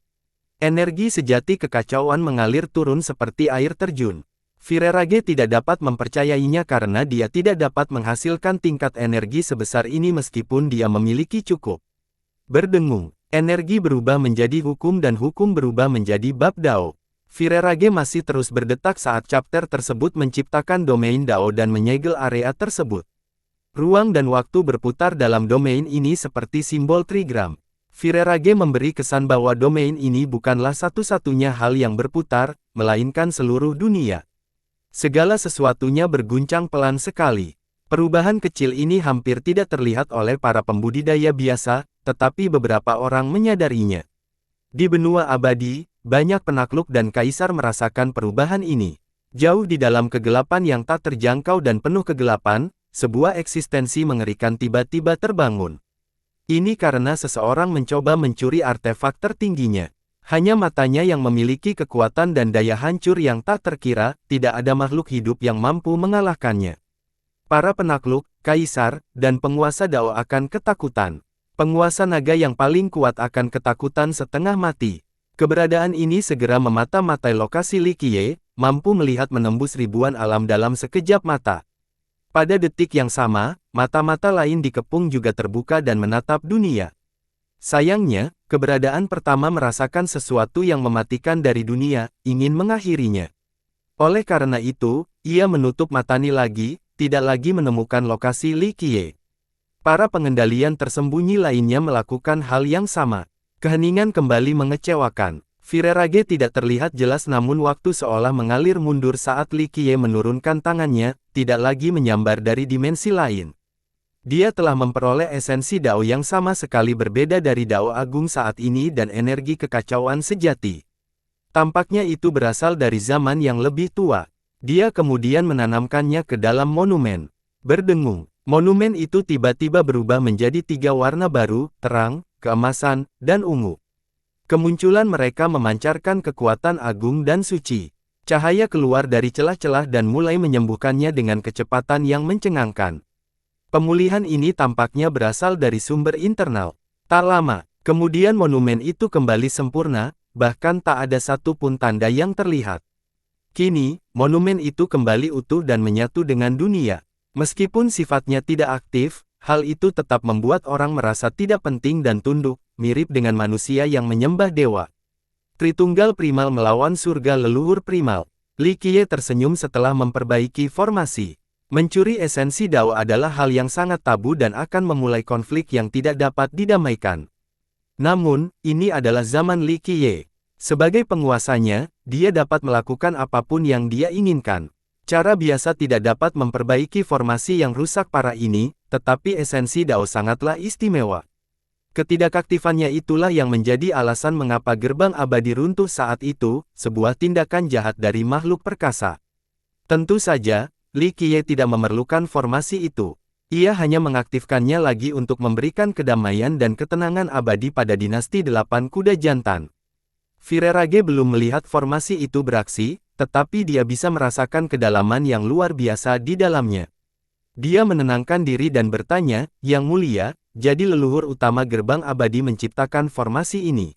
Energi sejati kekacauan mengalir turun seperti air terjun. Virerage tidak dapat mempercayainya karena dia tidak dapat menghasilkan tingkat energi sebesar ini meskipun dia memiliki cukup. Berdengung, energi berubah menjadi hukum dan hukum berubah menjadi bab Dao. Virerage masih terus berdetak saat chapter tersebut menciptakan domain Dao dan menyegel area tersebut. Ruang dan waktu berputar dalam domain ini seperti simbol trigram. Virerage memberi kesan bahwa domain ini bukanlah satu-satunya hal yang berputar, melainkan seluruh dunia. Segala sesuatunya berguncang pelan sekali. Perubahan kecil ini hampir tidak terlihat oleh para pembudidaya biasa, tetapi beberapa orang menyadarinya. Di benua abadi, banyak penakluk dan kaisar merasakan perubahan ini. Jauh di dalam kegelapan yang tak terjangkau dan penuh kegelapan, sebuah eksistensi mengerikan tiba-tiba terbangun. Ini karena seseorang mencoba mencuri artefak tertingginya. Hanya matanya yang memiliki kekuatan dan daya hancur yang tak terkira, tidak ada makhluk hidup yang mampu mengalahkannya. Para penakluk, kaisar, dan penguasa Dao akan ketakutan. Penguasa naga yang paling kuat akan ketakutan setengah mati. Keberadaan ini segera memata-matai lokasi Li Qiye, mampu melihat menembus ribuan alam dalam sekejap mata. Pada detik yang sama, mata-mata lain dikepung juga terbuka dan menatap dunia. Sayangnya, keberadaan pertama merasakan sesuatu yang mematikan dari dunia, ingin mengakhirinya. Oleh karena itu, ia menutup matanya lagi, tidak lagi menemukan lokasi Li Qiye. Para pengendalian tersembunyi lainnya melakukan hal yang sama. Keheningan kembali mengecewakan. Virerage tidak terlihat jelas namun waktu seolah mengalir mundur saat Li Qiye menurunkan tangannya, tidak lagi menyambar dari dimensi lain. Dia telah memperoleh esensi Dao yang sama sekali berbeda dari Dao Agung saat ini dan energi kekacauan sejati. Tampaknya itu berasal dari zaman yang lebih tua. Dia kemudian menanamkannya ke dalam monumen. Berdengung, monumen itu tiba-tiba berubah menjadi 3 warna baru, terang, keemasan, dan ungu. Kemunculan mereka memancarkan kekuatan agung dan suci. Cahaya keluar dari celah-celah dan mulai menyembuhkannya dengan kecepatan yang mencengangkan. Pemulihan ini tampaknya berasal dari sumber internal. Tak lama, Kemudian monumen itu kembali sempurna, bahkan tak ada satu pun tanda yang terlihat. Kini, monumen itu kembali utuh dan menyatu dengan dunia. Meskipun sifatnya tidak aktif, hal itu tetap membuat orang merasa tidak penting dan tunduk, mirip dengan manusia yang menyembah dewa. Tritunggal Primal melawan surga leluhur primal. Li Qiye tersenyum setelah memperbaiki formasi. Mencuri esensi Dao adalah hal yang sangat tabu dan akan memulai konflik yang tidak dapat didamaikan. Namun, ini adalah zaman Li Qiye. Sebagai penguasanya, dia dapat melakukan apapun yang dia inginkan. Cara biasa tidak dapat memperbaiki formasi yang rusak parah ini, tetapi esensi Dao sangatlah istimewa. Ketidakaktifannya itulah yang menjadi alasan mengapa gerbang abadi runtuh saat itu, sebuah tindakan jahat dari makhluk perkasa. Tentu saja, Li Qiye tidak memerlukan formasi itu. Ia hanya mengaktifkannya lagi untuk memberikan kedamaian dan ketenangan abadi pada dinasti 8 kuda jantan. Virerage belum melihat formasi itu beraksi, tetapi dia bisa merasakan kedalaman yang luar biasa di dalamnya. Dia menenangkan diri dan bertanya, "Yang mulia, jadi leluhur utama gerbang abadi menciptakan formasi ini?"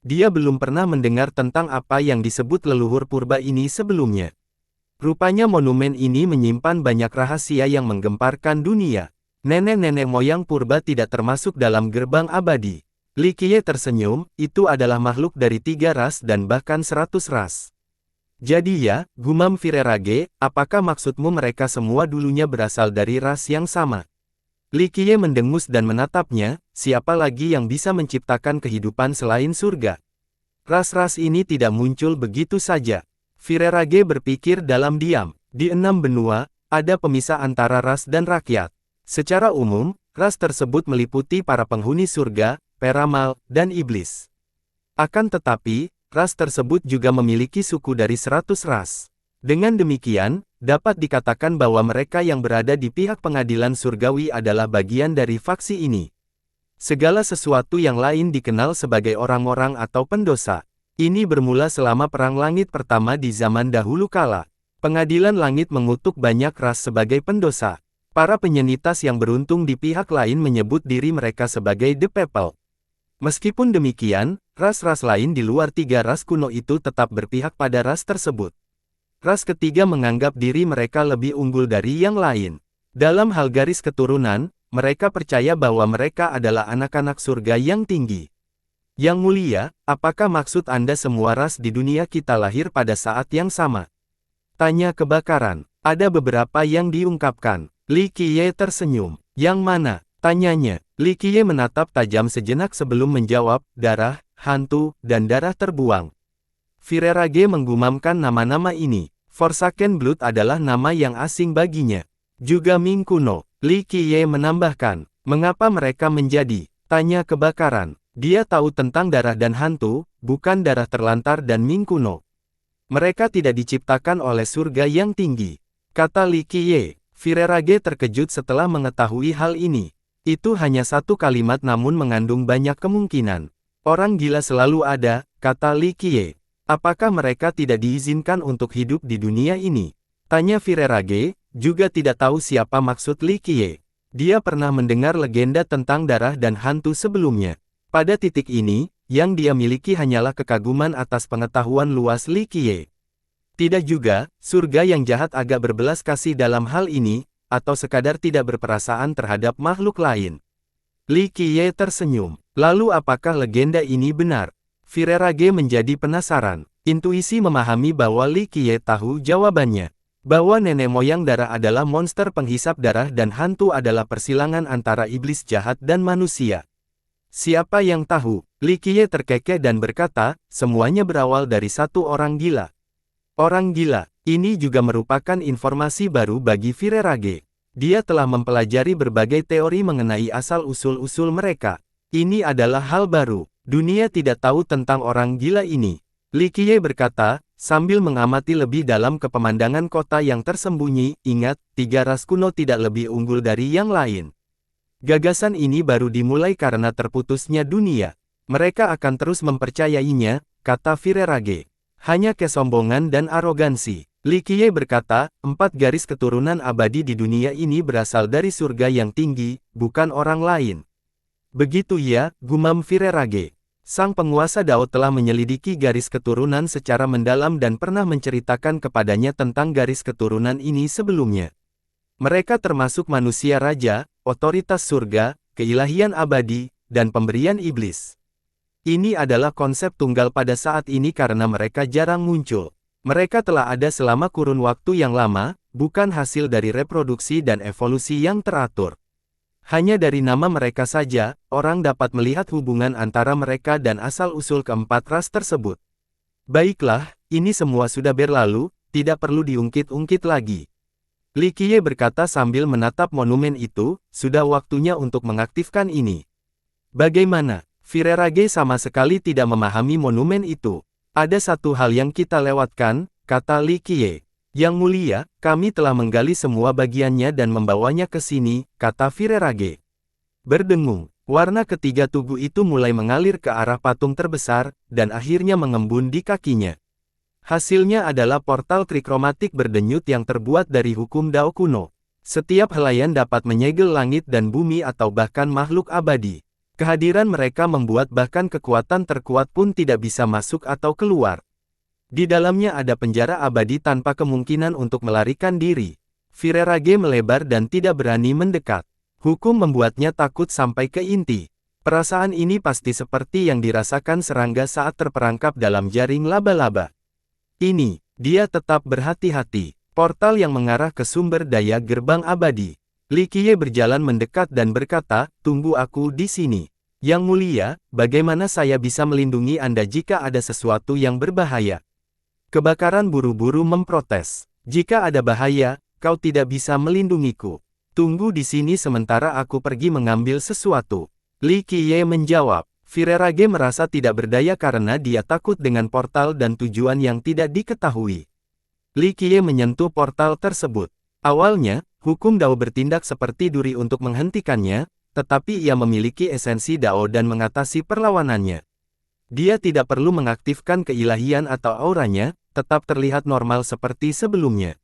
Dia belum pernah mendengar tentang apa yang disebut leluhur purba ini sebelumnya. Rupanya monumen ini menyimpan banyak rahasia yang menggemparkan dunia. Nenek-nenek moyang purba tidak termasuk dalam gerbang abadi. Li Qiye tersenyum, itu adalah makhluk dari 3 ras dan bahkan 100 ras. Jadi ya, gumam Virerage, apakah maksudmu mereka semua dulunya berasal dari ras yang sama? Li Qiye mendengus dan menatapnya, siapa lagi yang bisa menciptakan kehidupan selain surga? Ras-ras ini tidak muncul begitu saja. Virerage berpikir dalam diam. Di 6 benua, ada pemisah antara ras dan rakyat. Secara umum, ras tersebut meliputi para penghuni surga, peramal, dan iblis. Akan tetapi, ras tersebut juga memiliki suku dari 100 ras. Dengan demikian, dapat dikatakan bahwa mereka yang berada di pihak pengadilan surgawi adalah bagian dari faksi ini. Segala sesuatu yang lain dikenal sebagai orang-orang atau pendosa. Ini bermula selama Perang Langit pertama di zaman dahulu kala. Pengadilan langit mengutuk banyak ras sebagai pendosa. Para penyenitas yang beruntung di pihak lain menyebut diri mereka sebagai The People. Meskipun demikian, ras-ras lain di luar 3 ras kuno itu tetap berpihak pada ras tersebut. Ras ketiga menganggap diri mereka lebih unggul dari yang lain. Dalam hal garis keturunan, mereka percaya bahwa mereka adalah anak-anak surga yang tinggi. Yang mulia, apakah maksud Anda semua ras di dunia kita lahir pada saat yang sama? Tanya kebakaran. Ada beberapa yang diungkapkan. Li Qiye tersenyum. Yang mana? Tanyanya. Li Qiye menatap tajam sejenak sebelum menjawab, darah, hantu, dan darah terbuang. Virerage menggumamkan nama-nama ini. Forsaken Blood adalah nama yang asing baginya. Juga Ming kuno. Li Qiye menambahkan, mengapa mereka menjadi? Tanya kebakaran. Dia tahu tentang darah dan hantu, bukan darah terlantar dan Ming kuno. Mereka tidak diciptakan oleh surga yang tinggi. Kata Li Qiye. Virerage terkejut setelah mengetahui hal ini. Itu hanya satu kalimat namun mengandung banyak kemungkinan. Orang gila selalu ada, kata Li Qiye. Apakah mereka tidak diizinkan untuk hidup di dunia ini? Tanya Virerage, juga tidak tahu siapa maksud Li Qiye. Dia pernah mendengar legenda tentang darah dan hantu sebelumnya. Pada titik ini, yang dia miliki hanyalah kekaguman atas pengetahuan luas Li Qiye. Tidak juga, surga yang jahat agak berbelas kasih dalam hal ini, atau sekadar tidak berperasaan terhadap makhluk lain. Li Qiye tersenyum. Lalu apakah legenda ini benar? Virerage menjadi penasaran. Intuisi memahami bahwa Li Qiye tahu jawabannya. Bahwa nenek moyang darah adalah monster penghisap darah dan hantu adalah persilangan antara iblis jahat dan manusia. Siapa yang tahu? Li Qiye terkekeh dan berkata, semuanya berawal dari satu orang gila. Orang gila, ini juga merupakan informasi baru bagi Virerage. Dia telah mempelajari berbagai teori mengenai asal-usul mereka. Ini adalah hal baru. Dunia tidak tahu tentang orang gila ini. Li Qiye berkata, sambil mengamati lebih dalam ke pemandangan kota yang tersembunyi, ingat, 3 ras kuno tidak lebih unggul dari yang lain. Gagasan ini baru dimulai karena terputusnya dunia. Mereka akan terus mempercayainya, kata Virerage. Hanya kesombongan dan arogansi. Li Qiye berkata, 4 garis keturunan abadi di dunia ini berasal dari surga yang tinggi, bukan orang lain. Begitu ya, gumam Virerage. Sang penguasa Dao telah menyelidiki garis keturunan secara mendalam dan pernah menceritakan kepadanya tentang garis keturunan ini sebelumnya. Mereka termasuk manusia raja, otoritas surga, keilahian abadi, dan pemberian iblis. Ini adalah konsep tunggal pada saat ini karena mereka jarang muncul. Mereka telah ada selama kurun waktu yang lama, bukan hasil dari reproduksi dan evolusi yang teratur. Hanya dari nama mereka saja, orang dapat melihat hubungan antara mereka dan asal-usul keempat ras tersebut. Baiklah, ini semua sudah berlalu, tidak perlu diungkit-ungkit lagi. Li Qiye berkata sambil menatap monumen itu, sudah waktunya untuk mengaktifkan ini. Bagaimana? Virerage sama sekali tidak memahami monumen itu. Ada satu hal yang kita lewatkan, kata Li Qiye. Yang mulia, kami telah menggali semua bagiannya dan membawanya ke sini, kata Virerage. Berdengung, warna ketiga tugu itu mulai mengalir ke arah patung terbesar, dan akhirnya mengembun di kakinya. Hasilnya adalah portal trikromatik berdenyut yang terbuat dari hukum Dao kuno. Setiap helaian dapat menyegel langit dan bumi atau bahkan makhluk abadi. Kehadiran mereka membuat bahkan kekuatan terkuat pun tidak bisa masuk atau keluar. Di dalamnya ada penjara abadi tanpa kemungkinan untuk melarikan diri. Virerage melebar dan tidak berani mendekat. Hukum membuatnya takut sampai ke inti. Perasaan ini pasti seperti yang dirasakan serangga saat terperangkap dalam jaring laba-laba. Ini, dia tetap berhati-hati. Portal yang mengarah ke sumber daya gerbang abadi. Li Qiye berjalan mendekat dan berkata, tunggu aku di sini. Yang mulia, bagaimana saya bisa melindungi Anda jika ada sesuatu yang berbahaya? Kebakaran buru-buru memprotes. Jika ada bahaya, kau tidak bisa melindungiku. Tunggu di sini sementara aku pergi mengambil sesuatu. Li Qiye menjawab. Virerage merasa tidak berdaya karena dia takut dengan portal dan tujuan yang tidak diketahui. Li Qiye menyentuh portal tersebut. Awalnya, hukum Dao bertindak seperti duri untuk menghentikannya, tetapi ia memiliki esensi Dao dan mengatasi perlawanannya. Dia tidak perlu mengaktifkan keilahian atau auranya, tetap terlihat normal seperti sebelumnya.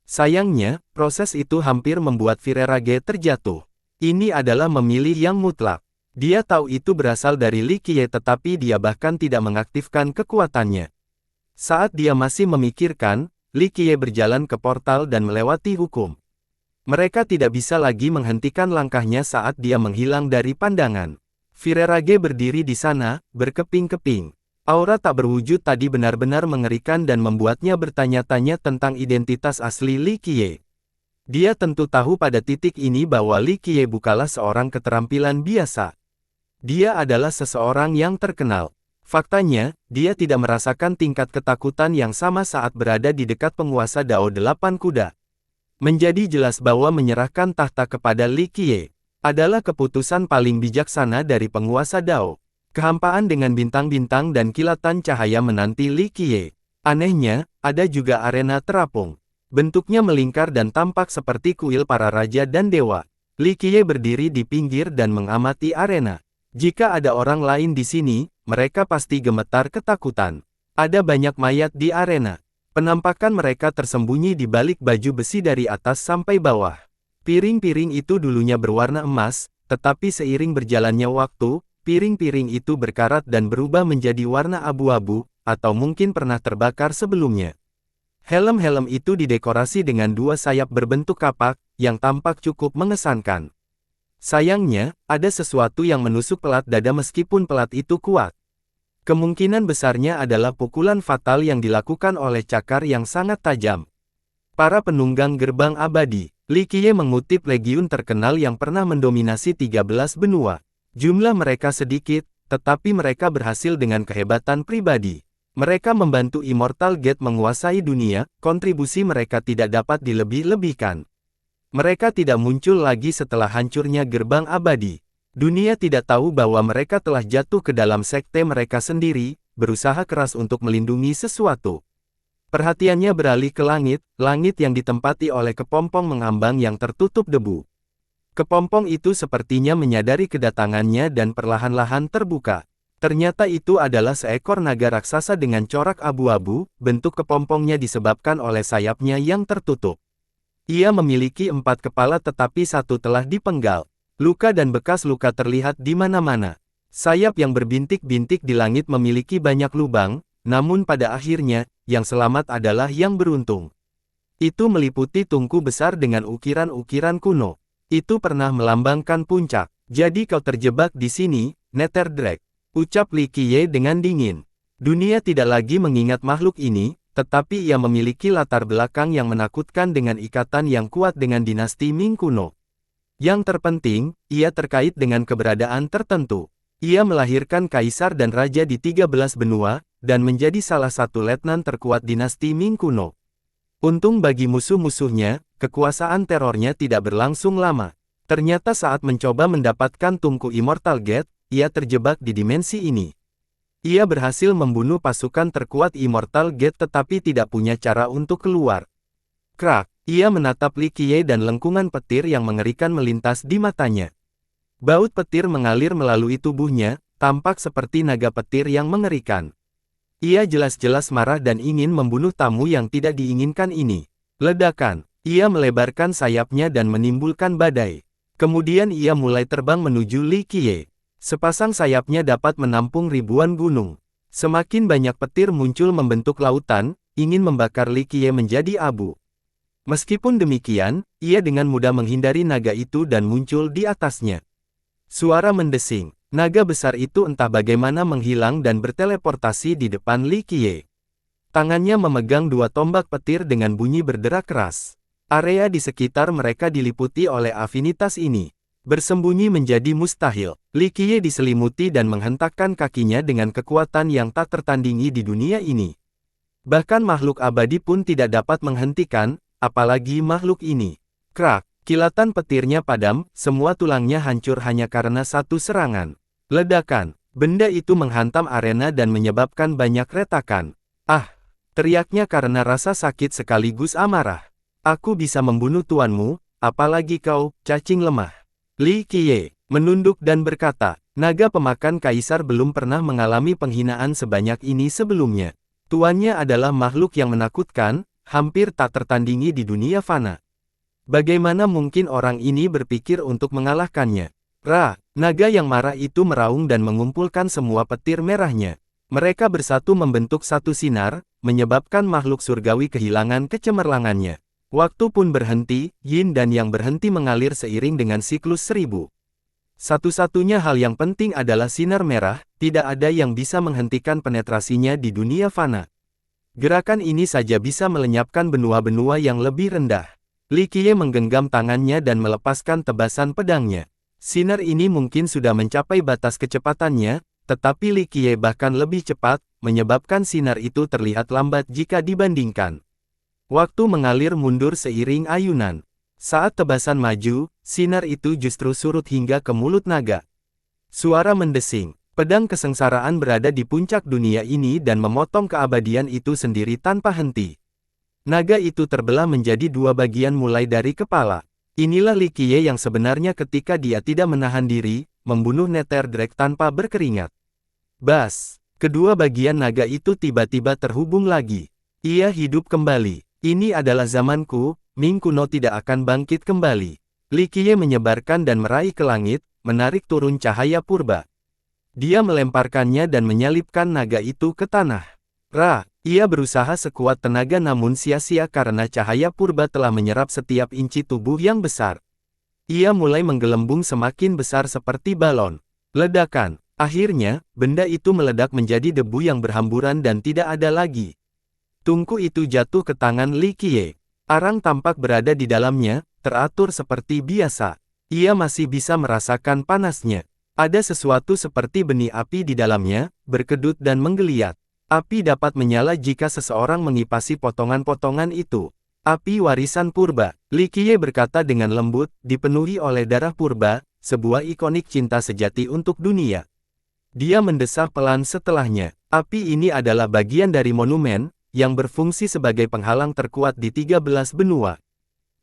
Sayangnya, proses itu hampir membuat Virerage terjatuh. Ini adalah memilih yang mutlak. Dia tahu itu berasal dari Li Qiye tetapi dia bahkan tidak mengaktifkan kekuatannya. Saat dia masih memikirkan, Li Qiye berjalan ke portal dan melewati hukum. Mereka tidak bisa lagi menghentikan langkahnya saat dia menghilang dari pandangan. Virerage berdiri di sana, berkeping-keping. Aura tak berwujud tadi benar-benar mengerikan dan membuatnya bertanya-tanya tentang identitas asli Li Qiye. Dia tentu tahu pada titik ini bahwa Li Qiye bukanlah seorang keterampilan biasa. Dia adalah seseorang yang terkenal. Faktanya, dia tidak merasakan tingkat ketakutan yang sama saat berada di dekat penguasa Dao Delapan Kuda. Menjadi jelas bahwa menyerahkan tahta kepada Li Qiye adalah keputusan paling bijaksana dari penguasa Dao. Kehampaan dengan bintang-bintang dan kilatan cahaya menanti Li Qiye. Anehnya, ada juga arena terapung. Bentuknya melingkar dan tampak seperti kuil para raja dan dewa. Li Qiye berdiri di pinggir dan mengamati arena. Jika ada orang lain di sini, mereka pasti gemetar ketakutan. Ada banyak mayat di arena. Penampakan mereka tersembunyi di balik baju besi dari atas sampai bawah. Piring-piring itu dulunya berwarna emas, tetapi seiring berjalannya waktu, piring-piring itu berkarat dan berubah menjadi warna abu-abu, atau mungkin pernah terbakar sebelumnya. Helm-helm itu didekorasi dengan dua sayap berbentuk kapak, yang tampak cukup mengesankan. Sayangnya, ada sesuatu yang menusuk pelat dada meskipun pelat itu kuat. Kemungkinan besarnya adalah pukulan fatal yang dilakukan oleh cakar yang sangat tajam. Para penunggang gerbang abadi, Li Qiye mengutip legiun terkenal yang pernah mendominasi 13 benua. Jumlah mereka sedikit, tetapi mereka berhasil dengan kehebatan pribadi. Mereka membantu Immortal Gate menguasai dunia, kontribusi mereka tidak dapat dilebih-lebihkan. Mereka tidak muncul lagi setelah hancurnya gerbang abadi. Dunia tidak tahu bahwa mereka telah jatuh ke dalam sekte mereka sendiri, berusaha keras untuk melindungi sesuatu. Perhatiannya beralih ke langit, langit yang ditempati oleh kepompong mengambang yang tertutup debu. Kepompong itu sepertinya menyadari kedatangannya dan perlahan-lahan terbuka. Ternyata itu adalah seekor naga raksasa dengan corak abu-abu, bentuk kepompongnya disebabkan oleh sayapnya yang tertutup. Ia memiliki 4 kepala tetapi satu telah dipenggal. Luka dan bekas luka terlihat di mana-mana. Sayap yang berbintik-bintik di langit memiliki banyak lubang, namun pada akhirnya, yang selamat adalah yang beruntung. Itu meliputi tungku besar dengan ukiran-ukiran kuno. Itu pernah melambangkan puncak. Jadi kau terjebak di sini, Netherdrake, ucap Li Qiye dengan dingin. Dunia tidak lagi mengingat makhluk ini, tetapi ia memiliki latar belakang yang menakutkan dengan ikatan yang kuat dengan dinasti Ming kuno. Yang terpenting, ia terkait dengan keberadaan tertentu. Ia melahirkan kaisar dan raja di 13 benua, dan menjadi salah satu letnan terkuat dinasti Ming kuno. Untung bagi musuh-musuhnya, kekuasaan terornya tidak berlangsung lama. Ternyata saat mencoba mendapatkan tungku Immortal Gate, ia terjebak di dimensi ini. Ia berhasil membunuh pasukan terkuat Immortal Gate tetapi tidak punya cara untuk keluar. Krak, ia menatap Li Qiye dan lengkungan petir yang mengerikan melintas di matanya. Baut petir mengalir melalui tubuhnya, tampak seperti naga petir yang mengerikan. Ia jelas-jelas marah dan ingin membunuh tamu yang tidak diinginkan ini. Ledakan, ia melebarkan sayapnya dan menimbulkan badai. Kemudian ia mulai terbang menuju Li Qiye. Sepasang sayapnya dapat menampung ribuan gunung. Semakin banyak petir muncul membentuk lautan, ingin membakar Li Qiye menjadi abu. Meskipun demikian, ia dengan mudah menghindari naga itu dan muncul di atasnya. Suara mendesing. Naga besar itu entah bagaimana menghilang dan berteleportasi di depan Li Qiye. Tangannya memegang dua tombak petir dengan bunyi berderak keras. Area di sekitar mereka diliputi oleh afinitas ini. Bersembunyi menjadi mustahil. Li Qiye diselimuti dan menghentakkan kakinya dengan kekuatan yang tak tertandingi di dunia ini. Bahkan makhluk abadi pun tidak dapat menghentikan, apalagi makhluk ini. Krak. Kilatan petirnya padam, semua tulangnya hancur hanya karena satu serangan. Ledakan, benda itu menghantam arena dan menyebabkan banyak retakan. Ah! Teriaknya karena rasa sakit sekaligus amarah. Aku bisa membunuh tuanmu, apalagi kau, cacing lemah. Li Qiye menunduk dan berkata, naga pemakan kaisar belum pernah mengalami penghinaan sebanyak ini sebelumnya. Tuannya adalah makhluk yang menakutkan, hampir tak tertandingi di dunia fana. Bagaimana mungkin orang ini berpikir untuk mengalahkannya? Naga yang marah itu meraung dan mengumpulkan semua petir merahnya. Mereka bersatu membentuk satu sinar, menyebabkan makhluk surgawi kehilangan kecemerlangannya. Waktu pun berhenti, yin dan yang berhenti mengalir seiring dengan siklus 1000. Satu-satunya hal yang penting adalah sinar merah, tidak ada yang bisa menghentikan penetrasinya di dunia fana. Gerakan ini saja bisa melenyapkan benua-benua yang lebih rendah. Li Qiye menggenggam tangannya dan melepaskan tebasan pedangnya. Sinar ini mungkin sudah mencapai batas kecepatannya, tetapi Li Qiye bahkan lebih cepat, menyebabkan sinar itu terlihat lambat jika dibandingkan. Waktu mengalir mundur seiring ayunan. Saat tebasan maju, sinar itu justru surut hingga ke mulut naga. Suara mendesing. Pedang kesengsaraan berada di puncak dunia ini dan memotong keabadian itu sendiri tanpa henti. Naga itu terbelah menjadi dua bagian mulai dari kepala. Inilah Li Qiye yang sebenarnya ketika dia tidak menahan diri, membunuh Netherdrake tanpa berkeringat. Bas! Kedua bagian naga itu tiba-tiba terhubung lagi. Ia hidup kembali. Ini adalah zamanku, Ming kuno tidak akan bangkit kembali. Li Qiye menyebarkan dan meraih ke langit, menarik turun cahaya purba. Dia melemparkannya dan menyalipkan naga itu ke tanah. Ia berusaha sekuat tenaga namun sia-sia karena cahaya purba telah menyerap setiap inci tubuh yang besar. Ia mulai menggelembung semakin besar seperti balon. Ledakan. Akhirnya, benda itu meledak menjadi debu yang berhamburan dan tidak ada lagi. Tungku itu jatuh ke tangan Li Qiye. Arang tampak berada di dalamnya, teratur seperti biasa. Ia masih bisa merasakan panasnya. Ada sesuatu seperti benih api di dalamnya, berkedut dan menggeliat. Api dapat menyala jika seseorang mengipasi potongan-potongan itu. Api warisan purba, Li Qiye berkata dengan lembut, dipenuhi oleh darah purba, sebuah ikonik cinta sejati untuk dunia. Dia mendesah pelan setelahnya. Api ini adalah bagian dari monumen, yang berfungsi sebagai penghalang terkuat di 13 benua.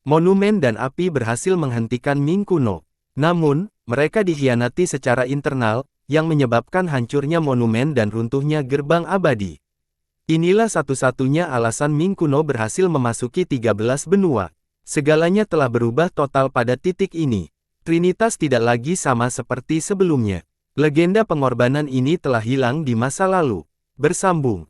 Monumen dan api berhasil menghentikan Ming kuno. Namun, mereka dikhianati secara internal, yang menyebabkan hancurnya monumen dan runtuhnya gerbang abadi. Inilah satu-satunya alasan Ming kuno berhasil memasuki 13 benua. Segalanya telah berubah total pada titik ini. Trinitas tidak lagi sama seperti sebelumnya. Legenda pengorbanan ini telah hilang di masa lalu. Bersambung.